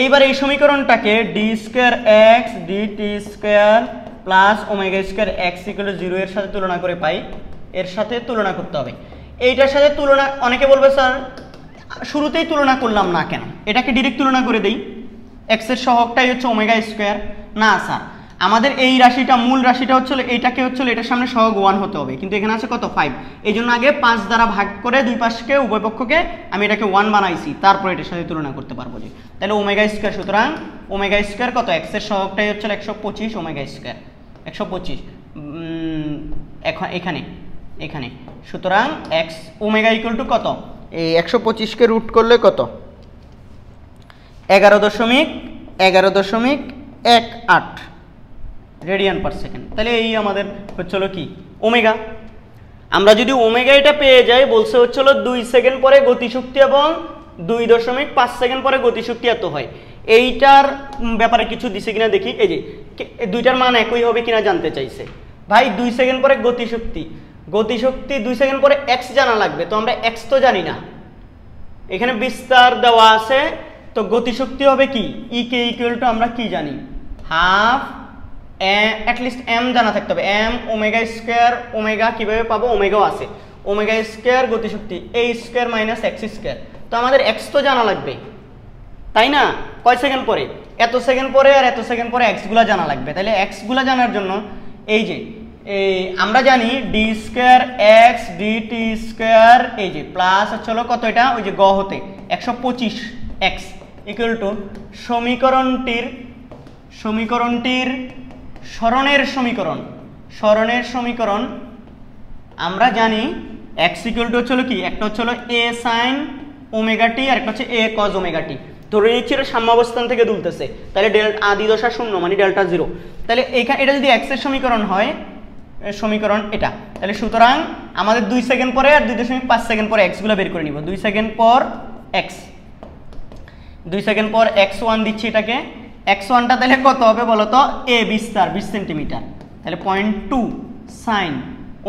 Speaker 1: এইবার এই সমীকরণটাকে d² x dt² plus ω² x equal to 0 এর সাথে তুলনা করে পাই, এর সাথে তুলনা করতে হবে। এইটার সাথে তুলনা, অনেকে বলবে স্যার শুরুতেই তুলনা করলাম না কেন, এটাকে ডাইরেক্ট তুলনা করে দেই, x এর সহগটাই হচ্ছে ω²। না স্যার, আমাদের এই রাশিটা মূল রাশিটা হচ্ছে এইটাকে হচ্ছে এটার সামনে সহগ 1 হতে হবে, কিন্তু এখানে আছে কত 5, এই জন্য আগে 5 দ্বারা ভাগ করে দুই পাশকে উভয় পক্ষকে আমি এটাকে 1 বানাইছি, তারপর এটার সাথে তুলনা করতে পারবো যে, তাহলে ω²। সুতরাং ω² কত, x এর সহগটাই হচ্ছে 125 ω², 125 এখানে সুতরাং x ω ইকুয়াল টু কত, এই 125 কে রুট করলে কত 11.18 রেডিয়ান পার সেকেন্ড। তাহলে এই আমাদের হচ্ছিল কি ওমেগা। আমরা যদি ওমেগা এটা পেয়ে যাই, বলছে হচ্ছিল 2 সেকেন্ড পরে গতিশক্তি এবং 2.5 সেকেন্ড পরে গতিশক্তি এত হয়। এইটার ব্যাপারে কিছু দিছে কিনা দেখি, এই যে দুইটার মান একই হবে কিনা জানতে চাইছে। ভাই 2 সেকেন্ড পরে গতিশক্তি 2 সেকেন্ড পরে x জানা লাগবে, তো আমরা x তো জানি না, এখানে বিস্তার দেওয়া আছে, তো গতিশক্তি হবে কি ই কে ইকুয়াল টু আমরা কি জানি, হাফ অ্যাটলিস্ট m জানা থাকতে হবে, m ω²। ওমেগা কিভাবে পাবো, ওমেগাও আছে, ω² গতিশক্তি a² মাইনাস x², তো আমাদের x তো জানা লাগবে, তাই না? কয় সেকেন্ড পরে, এত সেকেন্ড পরে আর এত সেকেন্ড পরে x গুলা জানা লাগবে। তাহলে x গুলা জানার জন্য এই যে আমরা জানি d² x dt², এই যে প্লাস হচ্ছে হলো কত, এটা ওই যে গ হতে 125x ইকুয়াল টু সমীকরণটির স্মরণের সমীকরণ আমরা জানি x ইকুয়াল টু হচ্ছে কি, একটা হচ্ছে হলো a sin ωt আর একটা হচ্ছে a cos ωt। ধরে নিচ্ছি এটা সাম্যাবস্থান থেকে দুলতেছে, তাহলে আদি দশা 0 মানে ডেল্টা 0। তাহলে এটা যদি x এর সমীকরণ হয়, সমীকরণ এটা, তাহলে সুতরাং আমাদের 2 সেকেন্ড পরে আর 2.5 সেকেন্ড পরে x গুলো বের করে নিব। 2 সেকেন্ড পর x1 দিচ্ছি এটাকে, x1টা তাহলে কত হবে বলো তো, a বিস্তার 20 সেন্টিমিটার, তাহলে 0.2 sin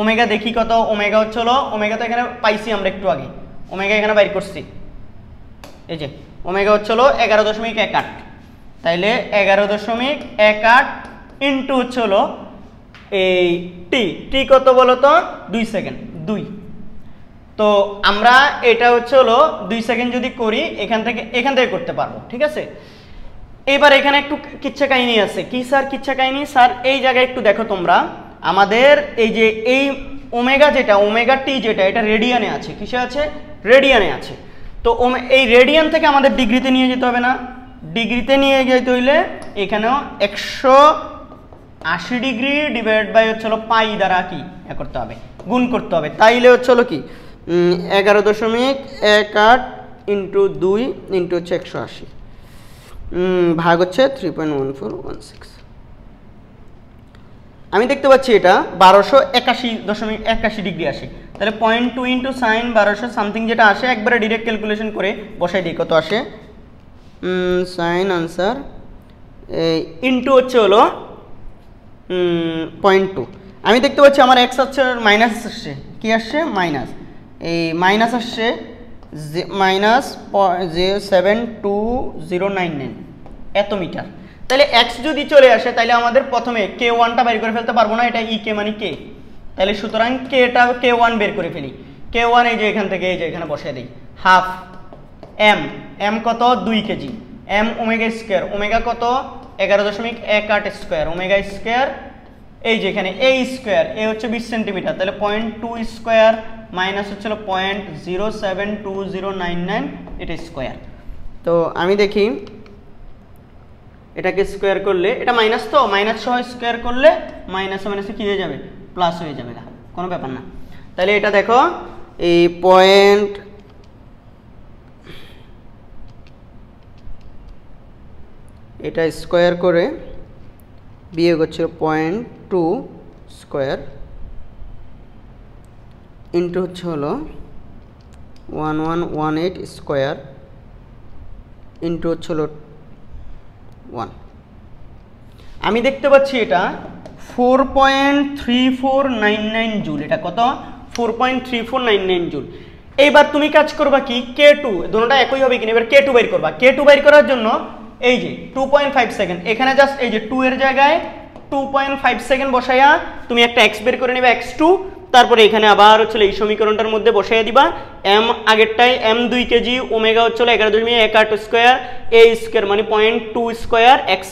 Speaker 1: ওমেগা দেখি কত, ওমেগা হচ্ছে হলো, ওমেগা তো এখানে পাইছি আমরা একটু আগে, ওমেগা এখানে বাইর করছি, এই যে ওমেগা হচ্ছে হলো 11.18, তাইলে 11.18 ইন্টু হচ্ছে হলো এই টি কত বলো তো 2 সেকেন্ড 2। তো আমরা এটা হচ্ছে হলো 2 সেকেন্ড যদি করি এখান থেকে করতে পারবো, ঠিক আছে? এবার এখানে একটু কিচ্ছা কাহিনী আছে। কি স্যার কিচ্ছা কাহিনী? স্যার এই জায়গায় একটু দেখো তোমরা, আমাদের এই যে এই ওমেগা যেটা ওমেগা টি যেটা, এটা রেডিয়ানে আছে, কিসে আছে? রেডিয়ানে আছে। তো এই রেডিয়ান থেকে আমাদের ডিগ্রিতে নিয়ে যেতে হবে না? ডিগ্রিতে নিয়ে যেতে হইলে এখানেও 180 ডিগ্রি ডিভাইড বাই হচ্ছে হলো পাই দ্বারা কি করতে হবে, গুণ করতে হবে। তাইলে হচ্ছে হলো কি 11.18 ইন্টু 2 ইন্টু হচ্ছে 180 ভাগ হচ্ছে 3.1416। আমি দেখতে পাচ্ছি এটা 1281.81 ডিগ্রি আসে, তাহলে 0.2 ইন্টু সাইন 1200 সামথিং যেটা আসে একবারে ডিরেক্ট ক্যালকুলেশন করে বসাই দিই কত আসে। সাইন আনসার ইন্টু হচ্ছে হলো 0.2। আমি দেখতে পাচ্ছি আমার এক্স আসছে মাইনাস আসছে, কি আসছে মাইনাস, এই মাইনাস আসছে মাইনাস 0.72099 এত মিটার। তাহলে এক্স যদি চলে আসে তাহলে আমাদের প্রথমে K1টা বের করে ফেলতে পারবো না, এটা ই কে মানে কে, তাহলে সুতরাং K1 বের করে ফেলি। K1 এই যে এখান থেকে এই যে এখানে বসিয়ে দিই, হাফ এম কত 2 kg, M omega square, omega কত 11.18 স্কোয়ার, ওমেগা স্কোয়ার এই যে এখানে এ স্কোয়ার, এ হচ্ছে 20 সেন্টিমিটার, তাহলে 0.2 স্কোয়ার মাইনাস হচ্ছিল 0.072099 এটা স্কোয়ার। তো আমি দেখি এটাকে স্কোয়ার করলে এটা মাইনাস, তো মাইনাস সহ স্কোয়ার করলে মাইনাসে মাইনাসে কী হয়ে যাবে প্লাস হয়ে যাবে, না কোনো ব্যাপার না। তাহলে এটা দেখো এই পয়েন্ট এটা স্কোয়ার করে বিয়োগ হচ্ছে 0.2 স্কোয়ার ইন্টু হচ্ছে হলো 1118 স্কোয়ার ইন্টু হচ্ছে হলো 1। আমি দেখতে পাচ্ছি এটা 4.3499 জুল, এটা কত 4.3499 জুল। এইবার তুমি কাজ করবা কি K2 দুটোটা একই হবে কিনা, এবার K2 বের করবা। K2 বের করার জন্য এই যে 2.5 সেকেন্ড এখানে জাস্ট এই যে 2 এর জায়গায় 2.5 সেকেন্ড বসাইয়া তুমি একটা x বের করে নেবে x2, তারপরে এখানে আবার হচ্ছে এই সমীকরণটার মধ্যে বসাইয়া দিবা m আগেরটাই m 2 কেজি, ওমেগা হচ্ছে 11.18 স্কোয়ার, a স্কোয়ার মানে 0.2 স্কোয়ার, x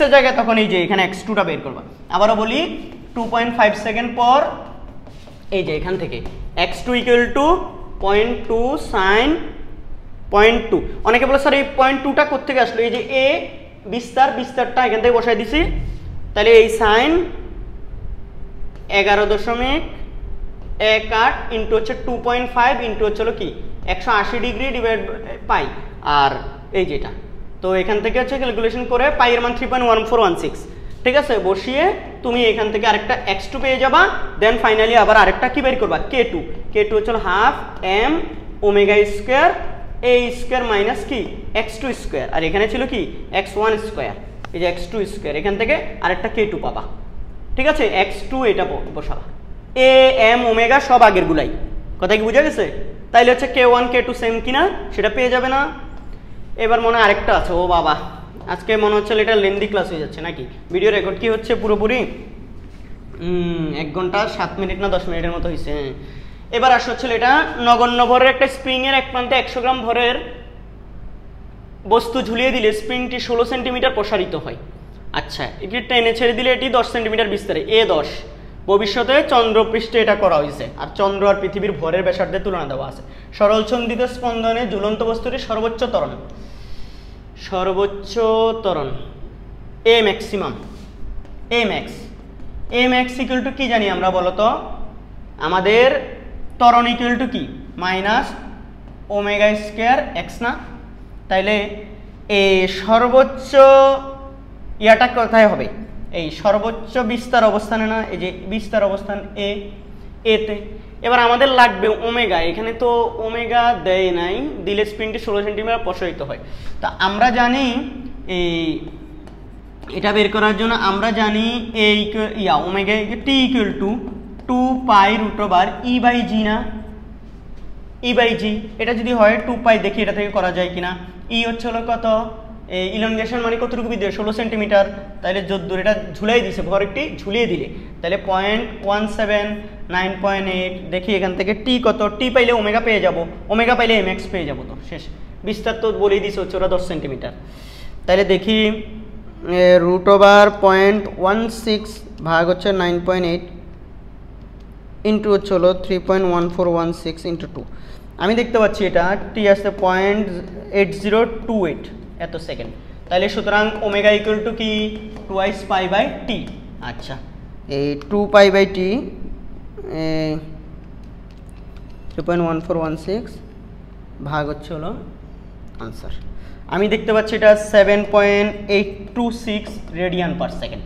Speaker 1: এর জায়গায় তখন এই যে এখানে x2টা বের করবা। আবারও বলি 2.5 সেকেন্ড পর এই যে এখান থেকে x2 ইকুয়াল টু 0.2 সাইন 0.2। অনেকে বলে স্যার এই 0.2টা কোত্থেকে আসলো, এই যে এ বিস্তারটা এখান থেকে বসাই দিছি, তাহলে এই সাইন 11.18 ইন্টু হচ্ছে 2.5 ইন্টু হচ্ছে হলো কি 180 ডিগ্রি ডিভাইড পাই, আর এই যেটা তো এখান থেকে হচ্ছে ক্যালকুলেশন করে পাই এর মান 3.1416। ঠিক আছে, বসিয়ে তুমি এখান থেকে আরেকটা x2 পেয়ে যাবা, দেন ফাইনালি আবার আরেকটা কি বের করবা K2 হচ্ছে half m omega square a square minus কি x2 স্কোয়ার, আর এখানে ছিল কি x1 স্কোয়ার, এই যে x2 স্কোয়ার, এখান থেকে আরেকটা K2 পাবা। ঠিক আছে, x2 এটা বসাবা, a m ওমেগা সব আগের গুলাই, কথা কি বুঝা গেছে? তাইলে হচ্ছে K1 K2 সেম কিনা সেটা পেয়ে যাবে না। এবার মনে হয় আরেকটা আছে, ও বাবা আজকে মনে হচ্ছে এটা লেন্দি ক্লাস হয়ে যাচ্ছে নাকি, ভিডিও রেকর্ড কি হচ্ছে পুরোপুরি 1 ঘন্টা 7 মিনিট না 10 মিনিটের মতো হয়েছে। এবার আসলে হচ্ছে এটা নগণ্য ভরের একটা স্প্রিং এর এক প্রান্তে 100 গ্রাম ভরের বস্তু ঝুলিয়ে দিলে স্প্রিংটি 16 সেন্টিমিটার প্রসারিত হয়। আচ্ছা, এটি টেনে ছেড়ে দিলে এটি 10 সেন্টিমিটার বিস্তারে, A10। ভবিষ্যতে চন্দ্রপৃষ্ঠে এটা করা হয়েছে, আর চন্দ্র আর পৃথিবীর ভরের ব্যাসার্ধের তুলনা দেওয়া আছে। সরল ছন্দিত স্পন্দনে ঝুলন্ত বস্তুটির সর্বোচ্চ ত্বরণ A maximum, A max equal two কি জানি আমরা বলো তো, আমাদের ত্বরণ ইকুয়াল টু কি মাইনাস ওমেগা স্কোয়ার এক্স না, তাইলে এই সর্বোচ্চ ইয়াটা কোথায় হবে, এই সর্বোচ্চ বিস্তার অবস্থানে না, এই যে বিস্তার অবস্থান এতে। এবার আমাদের লাগবে ওমেগা, এখানে তো ওমেগা দেয় নাই, দিলে স্প্রিংটি 16 সেন্টিমিটার প্রসারিত হয়। তা আমরা জানি এই এটা বের করার জন্য আমরা জানি omega T equal to 2 pi root over E by G না, ই বাই জি। এটা যদি হয় 2 পাই, দেখি এটা থেকে করা যায় কিনা। ই হচ্ছে হলো কত, ইলনগেশন মানে কতটুকু বিদ্যুৎ 16 সেন্টিমিটার, তাহলে যদ্দূর এটা ঝুলাই দিছে ভর একটি ঝুলিয়ে দিলে, তাহলে 0.17 9.8। দেখি এখান থেকে টি কত, টি পাইলে ওমেগা পেয়ে যাব, ওমেগা পাইলে এম এক্স পেয়ে যাবো, তো শেষ বিস্তার তো বলেই দিছে হচ্ছে ওরা 10 সেন্টিমিটার। তাহলে দেখি রুট ওভার 0.16 ভাগ হচ্ছে 9.8 ইন্টু হচ্ছে হলো 3.1416 ইন্টু 2। আমি দেখতে পাচ্ছি এটা টি আসছে 0.8028 এত সেকেন্ড, তাহলে সুতরাং ওমেগা ইকুয়াল টু কি 2 পাই বাই টি। আচ্ছা, এই 2 পাই বাই টি 3.1416 ভাগ হচ্ছে হলো আনসার। আমি দেখতে পাচ্ছি এটা 7.826 রেডিয়ান পার সেকেন্ড।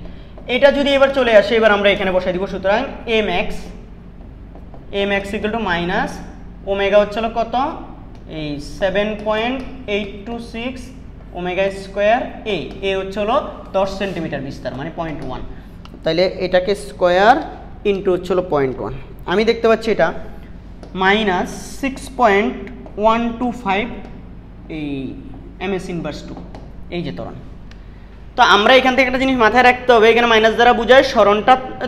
Speaker 1: এটা যদি এবার চলে আসে, এবার আমরা এখানে বসাই দিব। সুতরাং M X equal to minus omega হচ্ছে হলো কত, এই 7.826 ওমেগা স্কোয়ার এ হচ্ছে হলো 10 সেন্টিমিটার বিস্তার, মানে 0.1। তাহলে এটাকে স্কোয়ার ইন্টু হচ্ছে হলো 0.1। আমি দেখতে পাচ্ছি এটা মাইনাস 6.125 এই এমএস ইনভার্স 2, এই যে ত্বরণ। তো আমরা এখান থেকে একটা জিনিস মাথায় রাখতে হবে, এখানে মাইনাস দ্বারা বোঝায়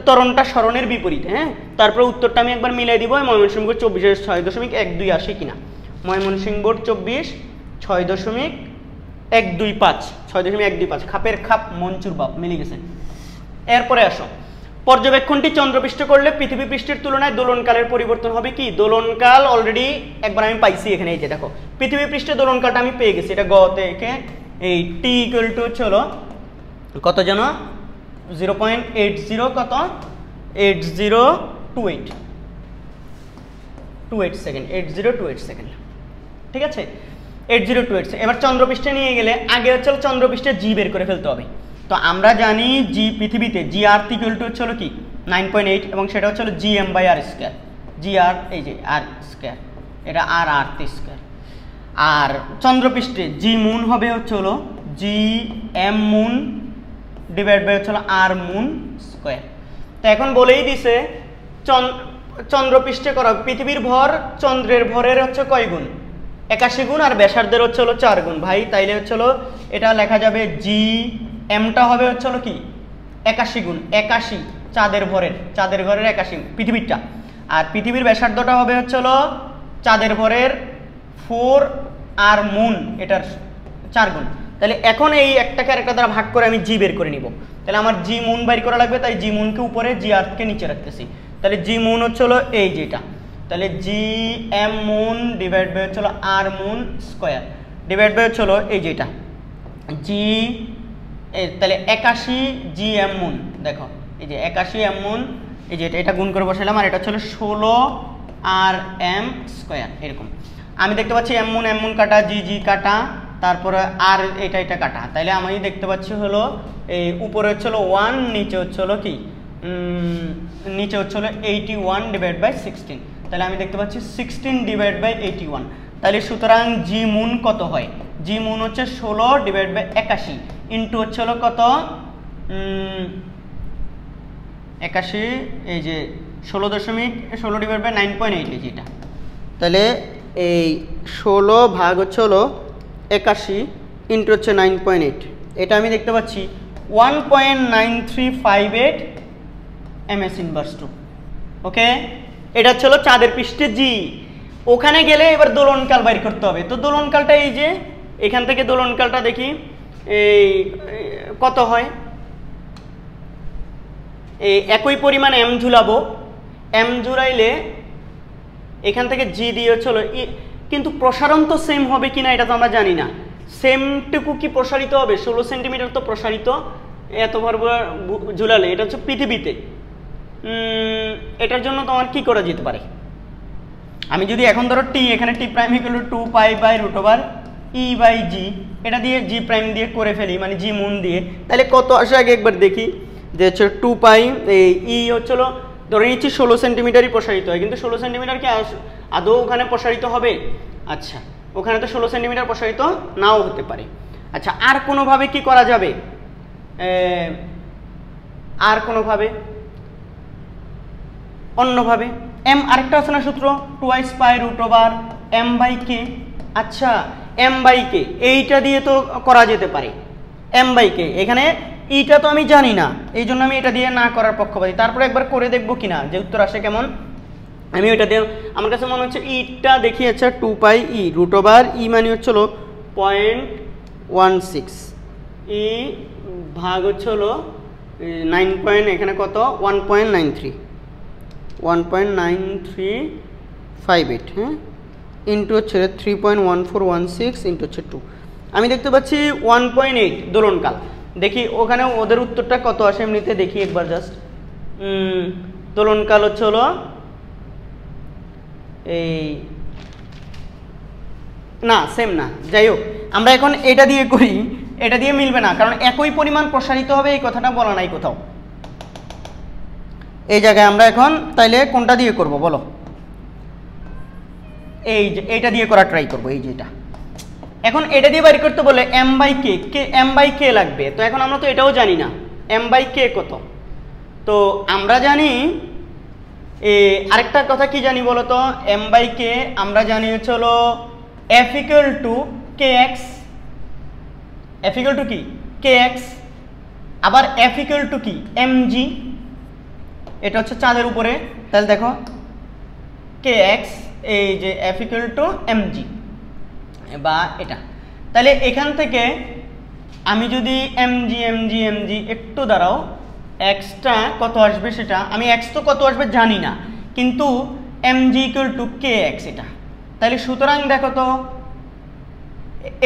Speaker 1: ত্বরণটা সরণের বিপরীতে। হ্যাঁ, তারপরে উত্তরটা আমি একবার মিলাই দিব। ময়মনসিংহ বোর্ড 24 6.12 আসে কিনা। ময়মনসিংহ বোর্ড 24 6.125 6.125, খাপের খাপ মঞ্চুর বাপ, মিলে গেছে। এরপরে আসো, পর্যবেক্ষণটি চন্দ্রপৃষ্ঠ করলে পৃথিবী পৃষ্ঠের তুলনায় দোলনকালের পরিবর্তন হবে কি? দোলনকাল অলরেডি একবার আমি পাইছি এখানে, এই যে দেখো পৃথিবী পৃষ্ঠে দোলনকালটা আমি পেয়ে গেছি। এটা গ থেকে এই টি ইকুয়াল টু হলো কত যেন 0.80 কত 8028 সেকেন্ড, 8028 সেকেন্ড, ঠিক আছে 8028। এবার চন্দ্রপৃষ্ঠে নিয়ে গেলে আগে হচ্ছে চন্দ্রপৃষ্ঠে জি বের করে ফেলতে হবে। তো আমরা জানি জি পৃথিবীতে জি আর্থ ইকুয়াল টু হচ্ছে হলো কি 9.8, এবং সেটা হচ্ছে হলো G M by R square. G আর এই যে আর স্কোয়ার, এটা আর আর্থ স্কোয়ার। আর চন্দ্রপৃষ্ঠে জি মুন হবে হচ্ছে হলো G M moon divide by হচ্ছে হলো আর মুন স্কোয়ার। তো এখন বলেই দিছে চন্দ্রপৃষ্ঠে করা পৃথিবীর ভর চন্দ্রের ভরের হচ্ছে কয় গুণ? 81 গুণ, আর ব্যাসার্ধের হচ্ছে হলো 4 গুণ। ভাই তাইলে হচ্ছে হলো এটা লেখা যাবে জি এমটা হবে হচ্ছে হলো কি 81 গুণ 81 চাঁদের ভরের 81 পৃথিবীরটা, আর পৃথিবীর ব্যাসার্ধটা হবে হচ্ছে হলো চাঁদের ভরের 4 আর মুন এটার 4 গুণ। তাহলে এখন এই একটাকে আরেকটা দ্বারা ভাগ করে আমি জি বের করে নিব। তাহলে আমার জি মুন বের করা লাগবে, তাই জি মুনকে উপরে জি আর্থকে নিচে রাখতেছি। তাহলে জি মুন হচ্ছে হলো এই যেটা, তাহলে G M moon divide by হচ্ছে হলো R moon square divide by হচ্ছে হলো এই যেটা জি, তাহলে 81 জি এম মুন, দেখো এই যে 81 এম মুন, এই যে এটা গুণ করে বসালাম, আর এটা হচ্ছে 16 আর এম স্কোয়ার। এরকম আমি দেখতে পাচ্ছি এম মুন কাটা, জি জি কাটা, তারপরে আর এটা কাটা। তাইলে আমি দেখতে পাচ্ছি হলো এই উপরে হচ্ছে হলো 1, নিচে হচ্ছে হলো কি নিচে হচ্ছে হলো 81 ডিভাইড বাই 16। তাহলে আমি দেখতে পাচ্ছি 16 ডিভাইড বাই 81। তাহলে সুতরাং জি মুন কত হয়? জি মুন হচ্ছে 16 ডিভাইড বাই 81 ইন্টু হচ্ছে হলো কত 81, এই যে 16 ডিভাইড বাই 9.8, এই যেটা। তাহলে এই 16 ভাগ হচ্ছে হলো 81 ইন্টু হচ্ছে 9.8, এটা আমি দেখতে পাচ্ছি 1.9358 এমএস ইনভার্স 2। ওকে, এটা হচ্ছে হলো চাঁদের পৃষ্ঠে জি। ওখানে গেলে এবার দোলনকাল বাইর করতে হবে। তো দোলনকালটা এই যে এখান থেকে দোলনকালটা দেখি এই কত হয়, এই একই পরিমাণ এম ঝুলাবো, এম ঝুলাইলে এখান থেকে জি দিয়ে হচ্ছে হলো, কিন্তু প্রসারণ তো সেম হবে কিনা এটা তো আমরা জানি না। সেমটুকু কি প্রসারিত হবে? 16 সেন্টিমিটার তো প্রসারিত এতবার ঝুলালে, এটা হচ্ছে পৃথিবীতে। এটার জন্য তোমার কি করা যেতে পারে? আমি যদি এখন ধরো টি, এখানে T prime equal to 2 pi by root over E by G, এটা দিয়ে জি প্রাইম দিয়ে করে ফেলি, মানে জি মুন দিয়ে, তাহলে কত আসে আগে একবার দেখি। যে হচ্ছে 2 পাই এই ই হচ্ছিল ধরে নিচ্ছি 16 সেন্টিমিটারই প্রসারিত হয়, কিন্তু 16 সেন্টিমিটার কি আদৌ ওখানে প্রসারিত হবে? আচ্ছা, ওখানে তো 16 সেন্টিমিটার প্রসারিত নাও হতে পারে। আচ্ছা, আর কোনোভাবে কি করা যাবে? আর কোনোভাবে অন্যভাবে এম আরেকটা আছে না সূত্র, 2 pi root over M by কে। আচ্ছা, এম বাই কে এইটা দিয়ে তো করা যেতে পারে। এম বাই কে এখানে ইটা তো আমি জানি না, এই জন্য আমি এটা দিয়ে না করার পক্ষপাতী। তারপরে একবার করে দেখবো কিনা যে উত্তর আসে কেমন। আমি ওইটা দিয়ে আমার কাছে মনে হচ্ছে ইটা দেখি। আচ্ছা, 2 পাই ই রুট ওভার ই মানে হচ্ছিল 0.16, ই ভাগ হচ্ছে হলো 9 এখানে কত 1.9358, হ্যাঁ, ইন্টু হচ্ছে 3.1416 ইন্টু হচ্ছে 2। আমি দেখতে পাচ্ছি 1.8 দোলনকাল। দেখি ওখানে ওদের উত্তরটা কত আসে এমনিতে দেখি একবার জাস্ট। দোলনকাল হচ্ছে হলো এই না সেম না, যাই হোক আমরা এখন এটা দিয়ে করি, এটা দিয়ে মিলবে না, কারণ একই পরিমাণ প্রসারিত হবে এই কথাটা বলা নাই কোথাও। এই জায়গায় আমরা এখন তাইলে কোনটা দিয়ে করব বলো? এই যে এইটা দিয়ে করা ট্রাই করব, এই যে এটা। এখন এটা দিয়ে বের করতে বলে m/k লাগবে। তো এখন আমরা তো এটাও জানি না m/k কত। তো আমরা জানি আরেকটা কথা কি জানি বলো তো, m/k আমরা জানি হচ্ছে হলো f = kx, f = কি kx, আবার f = কি mg, এটা হচ্ছে চাঁদের উপরে। তাহলে দেখো kx, এই যে f = mg বা এটা। তাহলে এখান থেকে আমি যদি mg একটু দাঁড়াও, xটা কত আসবে সেটা আমি, x তো কত আসবে জানি না, কিন্তু mg = kx এটা। তাহলে সুতরাং দেখো তো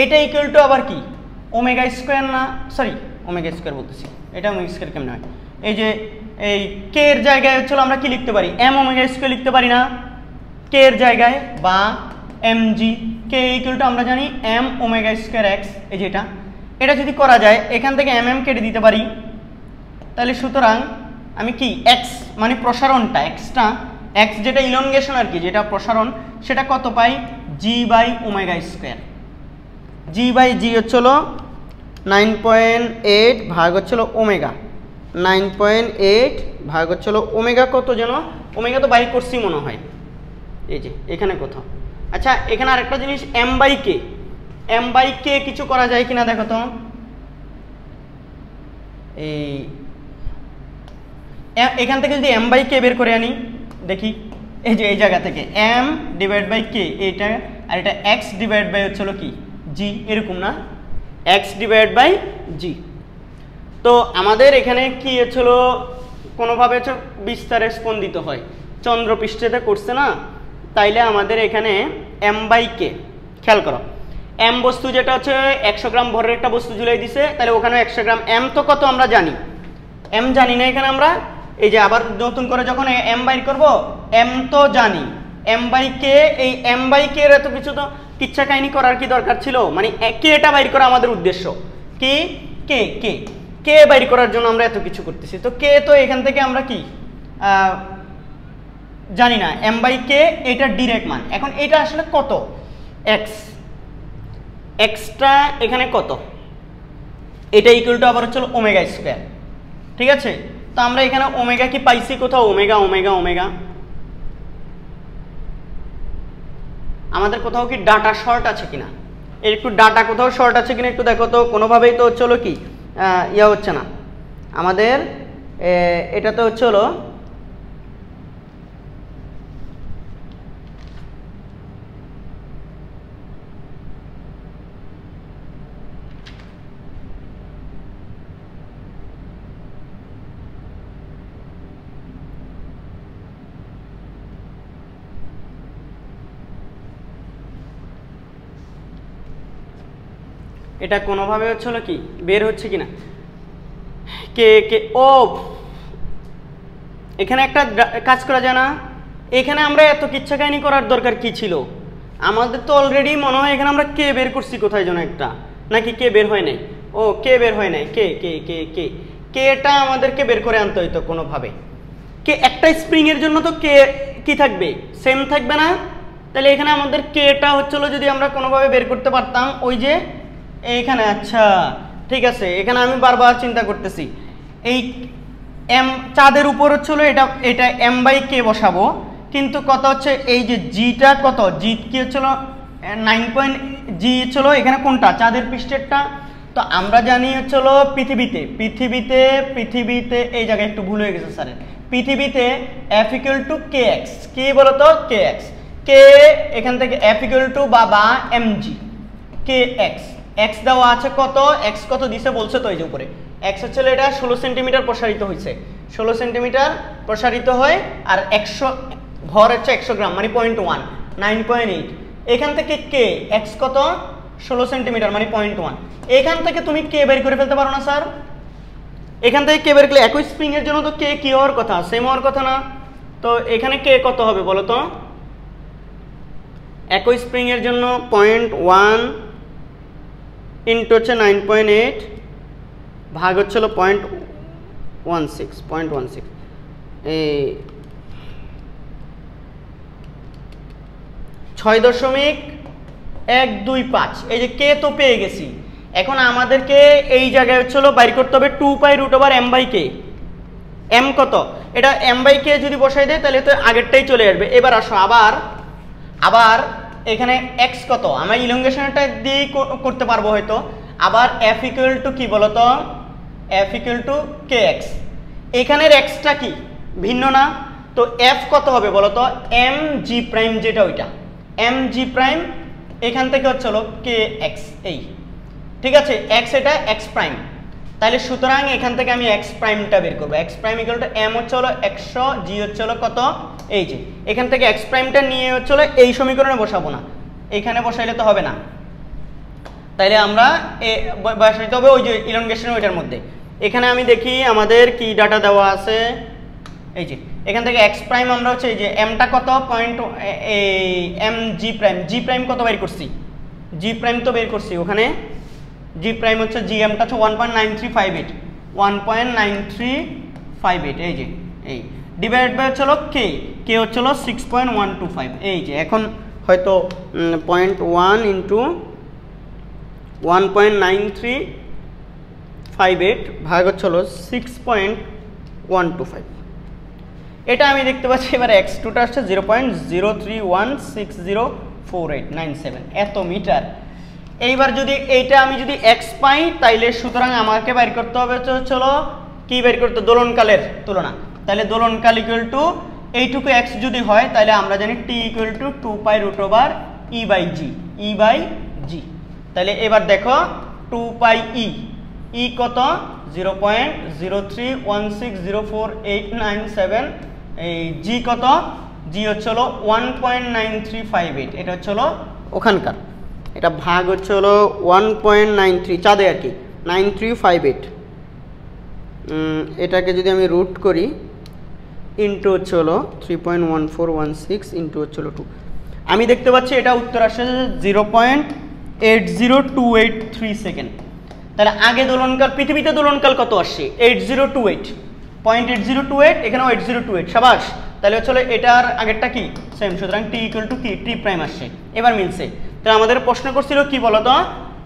Speaker 1: এটা ইকুয়াল টু আবার কি ওমেগা স্কোয়ার না, সরি ওমেগা স্কোয়ার বলতেছি, এটা ওমেগা স্কোয়ার কেমন হয়? এই যে এই কে এর জায়গায় হচ্ছিল আমরা কি লিখতে পারি, m ওমেগা স্কোয়ার লিখতে পারি না কে এর জায়গায়, বা mg, কে ইকুয়াল টু আমরা জানি m ওমেগা স্কোয়ার x, এই যেটা। এটা যদি করা যায় এখান থেকে mm কেটে দিতে পারি। তাহলে সুতরাং আমি কি x মানে প্রসারণটা, x যেটা ইলংগেশন আর কি, যেটা প্রসারণ, সেটা কত পাই g/ওমেগা স্কোয়ার। g/g হচ্ছিল 9.8 ভাগ হচ্ছিল ওমেগা, 9.8 ভাগ হচ্ছিল ওমেগা কত যেন, ওমেগা তো বাই করছি মনে হয়, এই যে এখানে কোথাও। আচ্ছা এখানে আরেকটা জিনিস m/k কিছু করা যায় কিনা দেখো তো। এই এখান থেকে যদি m/k বের করে আনি দেখি, এই যে এই জায়গা থেকে m/k এটা, আর এটা x হচ্ছিল কি g, এরকম না, x/g। তো আমাদের এখানে কি হচ্ছিল, কোনোভাবে বিস্তারে স্পন্দিত হয়, চন্দ্রপৃষ্ঠেতে করছে না, তাইলে আমাদের এখানে m/k, খেয়াল করো m বস্তু যেটা হচ্ছে 100 গ্রাম ভরের একটা বস্তু ঝুলাই দিছে, তাহলে ওখানে 100 গ্রাম, m তো কত আমরা জানি, m জানি না এখানে আমরা, এই যে আবার নতুন করে যখন m বাইর করব, m তো জানি, m/k, এই m/k এর এত কিছু তো কিচ্ছা কাহিনী করার কি দরকার ছিল, মানে কে এটা বাইর করা আমাদের উদ্দেশ্য কি, কে বাইর করার জন্য আমরা এত কিছু করতেছি। তো কে তো এখান থেকে আমরা কি জানি না, m/k এটা ডিরেক্ট মান। এখন এটা আসলে কত, xটা এখানে কত, এটা ইকুয়াল টু আবার হচ্ছে ওমেগা স্কোয়ার, ঠিক আছে। তো আমরা এখানে ওমেগা কি পাইছি কোথাও, ওমেগা, আমাদের কোথাও কি ডাটা শর্ট আছে কিনা, একটু ডাটা কোথাও শর্ট আছে কিনা একটু দেখো তো। কোনোভাবেই তো হচ্ছে হলো কি ইয়া হচ্ছে না আমাদের, এটা তো হচ্ছে হলো এটা কোনোভাবে হচ্ছে হলো কি বের হচ্ছে কিনা, ও এখানে একটা কাজ করা যায় না, এখানে আমরা এত কিচ্ছা কাহিনী করার দরকার কি ছিল, আমাদের তো অলরেডি মনে হয় এখানে আমরা কে বের করছি কোথায় যেন একটা, নাকি কে বের হয় নাই, ও কে বের হয় নাই, কেটা আমাদেরকে বের করে আনতে হইতো কোনোভাবে। কে একটা স্প্রিং এর জন্য তো কে কি থাকবে, সেম থাকবে না, তাহলে এখানে আমাদের কেটা হচ্ছিল যদি আমরা কোনোভাবে বের করতে পারতাম, ওই যে এইখানে, আচ্ছা ঠিক আছে, এখানে আমি বারবার চিন্তা করতেছি, এই চাঁদের উপর হচ্ছিল এটা m/k বসাবো, কিন্তু কত হচ্ছে এই যে জিটা কত, জি কি হচ্ছিল 9. জি ছিল এখানে কোনটা, চাঁদের পৃষ্ঠেরটা। তো আমরা জানি হচ্ছিল পৃথিবীতে এই জায়গায় একটু ভুল হয়ে গেছে স্যারের, পৃথিবীতে f = kx, কি বলতো kx, কে এখান থেকে f = বাবা mg kx, x দেওয়া আছে কত, x কত দিছে বলছে তো এই যে উপরে, x হচ্ছে এটা 16 সেন্টিমিটার প্রসারিত হয়েছে, 16 সেন্টিমিটার প্রসারিত হয়, আর 100 ভর হচ্ছে 100 গ্রাম মানে 0.1, 9.8। এখান থেকে কে x কত 16 সেন্টিমিটার মানে 0.1, এখান থেকে তুমি কে বের করে ফেলতে পারো না স্যার, এখান থেকে কে বের করলে একই স্প্রিং এর জন্য তো কে কি হওয়ার কথা, সেম হওয়ার কথা না। তো এখানে কে কত হবে বলো তো, একই স্প্রিংয়ের জন্য 0.1 ইন্টু হচ্ছে 9.8 ভাগ হচ্ছিল 0.16 এই 6.125 এই যে কে তো পেয়ে গেছি। এখন আমাদেরকে এই জায়গায় হচ্ছিল বাইর করতে হবে 2π√m/k। m কত, এটা m/k যদি বসাই দেয় তাহলে তো আগেরটাই চলে আসবে। এবার আসো আবার এখানে x কত, আমরা ইলংগেশনটা দিয়ে করতে পারবো হয়তো। আবার f ইকুয়াল টু কি বলতো, f ইকুয়াল টু kx। এখানের xটা কি ভিন্ন না, তো f কত হবে বলতো, mg প্রাইম যেটা ওইটা mg প্রাইম, এখান থেকে হচ্ছে হলো kx এই, ঠিক আছে, x এটা x প্রাইম। তাহলে সুতরাং এখান থেকে আমি x প্রাইমটা বের করব। x prime equal two m হচ্ছে হলো 100, g হচ্ছে হলো কত, এই যে এখান থেকে x প্রাইমটা নিয়ে হচ্ছে হলো এই সমীকরণে বসাবো না, এখানে বসাইলে তো হবে না। তাইলে আমরা বসাইতে হবে ওই যে ইলংগেশন ওইটার মধ্যে। এখানে আমি দেখি আমাদের কি ডাটা দেওয়া আছে, এই যে এখান থেকে x প্রাইম আমরা হচ্ছে এই যে mটা কত point m g prime, g prime কত বের করছি, g প্রাইম তো বের করছি ওখানে, g প্রাইম হচ্ছে gm টা হচ্ছে 1.9358 এই যে এই ডিভাইড বাই হচ্ছে হলো k হচ্ছে হলো 6.125 এই যে। এখন হয়তো 0.1 ইন্টু 1.9358 ভাগ হচ্ছে হলো 6.125, এটা আমি দেখতে পাচ্ছি। এবার x2টা আসছে 0.031604897 এত মিটার। এইবার যদি এইটা আমি যদি x পাই তাইলে সুতরাং আমাকে বাইর করতে হবে চলো কি বাইর করতে, দোলনকালের তুলনা। তাহলে দোলনকাল ইকুয়াল টু এইটুকু x যদি হয় তাহলে আমরা জানি t ইকুয়াল টু 2π√e/g। তাহলে এবার দেখো 2πe কত 0.031604897, এই g কত, g হচ্ছে হলো 1.9358, এটা হচ্ছে হলো ওখানকার, এটা ভাগ হচ্ছে হলো 1.93 চাঁদে আর কি 9358। এটাকে যদি আমি রুট করি ইন্টু হচ্ছে হলো 3.1416 ইন্টু হচ্ছে হলো 2, আমি দেখতে পাচ্ছি এটা উত্তর আসছে 0.80283 সেকেন্ড। তাহলে আগে দোলনকাল, পৃথিবীতে দোলনকাল কত আসছে 0.828, এখানেও 8028, সাবাস। তাহলে হচ্ছে এটার আগেরটা কি সেম, সুতরাং টি ইকুয়াল টু কি টি প্রাইম আসছে, এবার মিলছে। তাহলে আমাদের প্রশ্ন করছিল কি বলতো,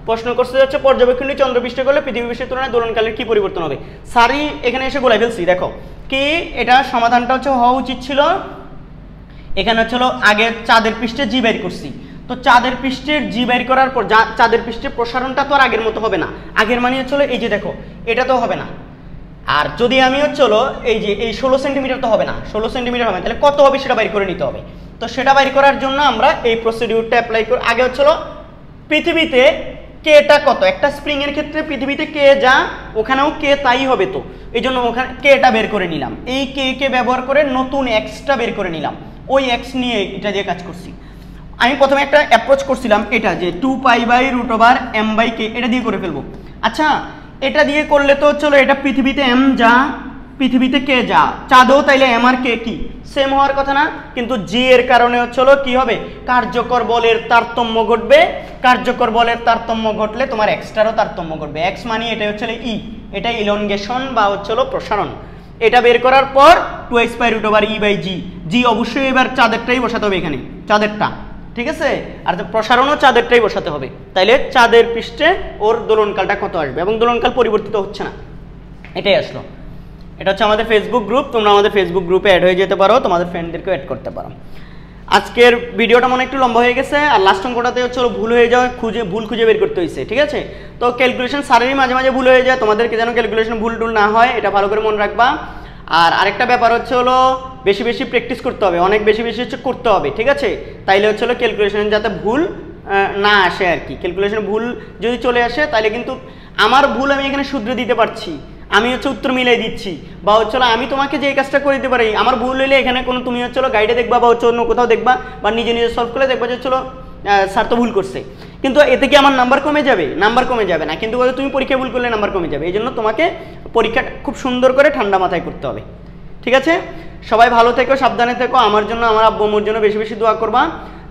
Speaker 1: প্রশ্ন করতে যাচ্ছে পর্যবেক্ষণটি চন্দ্রপৃষ্ঠে করলে পৃথিবী পৃষ্ঠের তুলনায় দোলনকালের কি পরিবর্তন হবে। সারি এখানে এসে গোলাই ফেলছি, দেখো কি এটা সমাধানটা হচ্ছে হওয়া উচিত ছিল, এখানে হচ্ছে আগে চাঁদের পৃষ্ঠে জি বের করছি, তো চাঁদের পৃষ্ঠের জি বের করার পর চাঁদের পৃষ্ঠের প্রসারণটা তো আর আগের মতো হবে না, আগের মানে হচ্ছে এই যে দেখো এটা তো হবে না। আর যদি আমি হচ্ছে এই যে এই 16 সেন্টিমিটার তো হবে না, 16 সেন্টিমিটার হবে, তাহলে কত হবে সেটা বাইর করে নিতে হবে। তো সেটা বাইর করার জন্য আমরা এই প্রসিডিউরটা অ্যাপ্লাই করি। আগে হচ্ছে পৃথিবীতে কেটা কত, একটা স্প্রিং এর ক্ষেত্রে পৃথিবীতে কে যা ওখানেও কে তাই হবে, তো এই জন্য ওখানে কেটা বের করে নিলাম, এই কে ব্যবহার করে নতুন এক্সটা বের করে নিলাম, ওই এক্স নিয়ে এটা দিয়ে কাজ করছি। আমি প্রথমে একটা অ্যাপ্রোচ করছিলাম এটা যে 2π/√m/k এটা দিয়ে করে ফেলবো। আচ্ছা এটা দিয়ে করলে তো হচ্ছে এটা পৃথিবীতে m যা পৃথিবীতে কে যা, চাঁদেও তাইলে m আর কে কি সেম হওয়ার কথা না, কিন্তু জি এর কারণে হচ্ছে কি হবে, কার্যকর বলের তারতম্য ঘটবে, কার্যকর বলের তারতম্য ঘটলে তোমার এক্সটারও তারতম্য ঘটবে। এক্স মানে এটা হচ্ছে ই, এটা ইলনগেশন বা হচ্ছে প্রসারণ। এটা বের করার পর 2x/√e/g, জি অবশ্যই এবার চাঁদেরটাই বসাতে হবে এখানে, চাঁদেরটা, ঠিক আছে, আর প্রসারণও চাঁদেরটাই বসাতে হবে। তাইলে চাঁদের পৃষ্ঠে ওর দোলনকালটা কত আসবে, এবং দোলনকাল পরিবর্তিত হচ্ছে না, এটাই আসলো। এটা হচ্ছে আমাদের ফেসবুক গ্রুপ, তোমরা আমাদের ফেসবুক গ্রুপে অ্যাড হয়ে যেতে পারো, তোমাদের ফ্রেন্ডদেরকেও অ্যাড করতে পারো। আজকের ভিডিওটা মনে একটু লম্বা হয়ে গেছে, আর লাস্ট অঙ্কটাতে হচ্ছে ভুল হয়ে যাওয়া, ভুল খুঁজে বের করতে হয়েছে, ঠিক আছে। তো ক্যালকুলেশন সারেরই মাঝে মাঝে ভুল হয়ে যায়, তোমাদেরকে যেন ক্যালকুলেশন ভুল টুল না হয় এটা ভালো করে মনে রাখবা। আর আরেকটা ব্যাপার হচ্ছে বেশি বেশি প্র্যাকটিস করতে হবে, অনেক বেশি বেশি হচ্ছে করতে হবে, ঠিক আছে। তাইলে হচ্ছে ক্যালকুলেশন যাতে ভুল না আসে আর কি, ক্যালকুলেশন ভুল যদি চলে আসে তাহলে কিন্তু আমার ভুল আমি এখানে শুধরে দিতে পারছি, আমি হচ্ছে উত্তর মিলাই দিচ্ছি, বা হচ্ছে আমি তোমাকে যে কাজটা করে দিতে পারি, আমার ভুল হইলে এখানে কোনো তুমি হচ্ছে গাইডে দেখবা বা হচ্ছে অন্য কোথাও দেখবা, বা নিজে নিজে সলভ করে দেখবা যে স্যার তো ভুল করছে, কিন্তু এতে কি আমার নাম্বার কমে যাবে? নাম্বার কমে যাবে না, কিন্তু তুমি পরীক্ষা ভুল করলে নাম্বার কমে যাবে। এই জন্য তোমাকে পরীক্ষা খুব সুন্দর করে ঠান্ডা মাথায় করতে হবে, ঠিক আছে। সবাই ভালো থেকো, সাবধানে থেকো, আমার জন্য আমার আব্বু আম্মুর জন্য বেশি বেশি দোয়া করবা।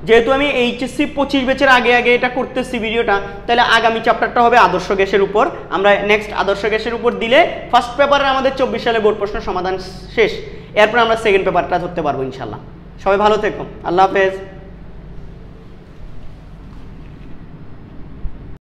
Speaker 1: যেহেতু আমি এইচএসসি 25 ব্যাচের আগে আগে এটা করতেছি ভিডিওটা, তাহলে আগামী চ্যাপ্টারটা হবে আদর্শ গ্যাসের উপর। আমরা নেক্সট আদর্শ গ্যাসের উপর দিলে ফার্স্ট পেপারে আমাদের 24 সালে বোর্ড প্রশ্ন সমাধান শেষ, এরপর আমরা সেকেন্ড পেপারটা ধরতে পারবো ইনশাল্লাহ। সবাই ভালো থেকো, আল্লাহ হাফেজ।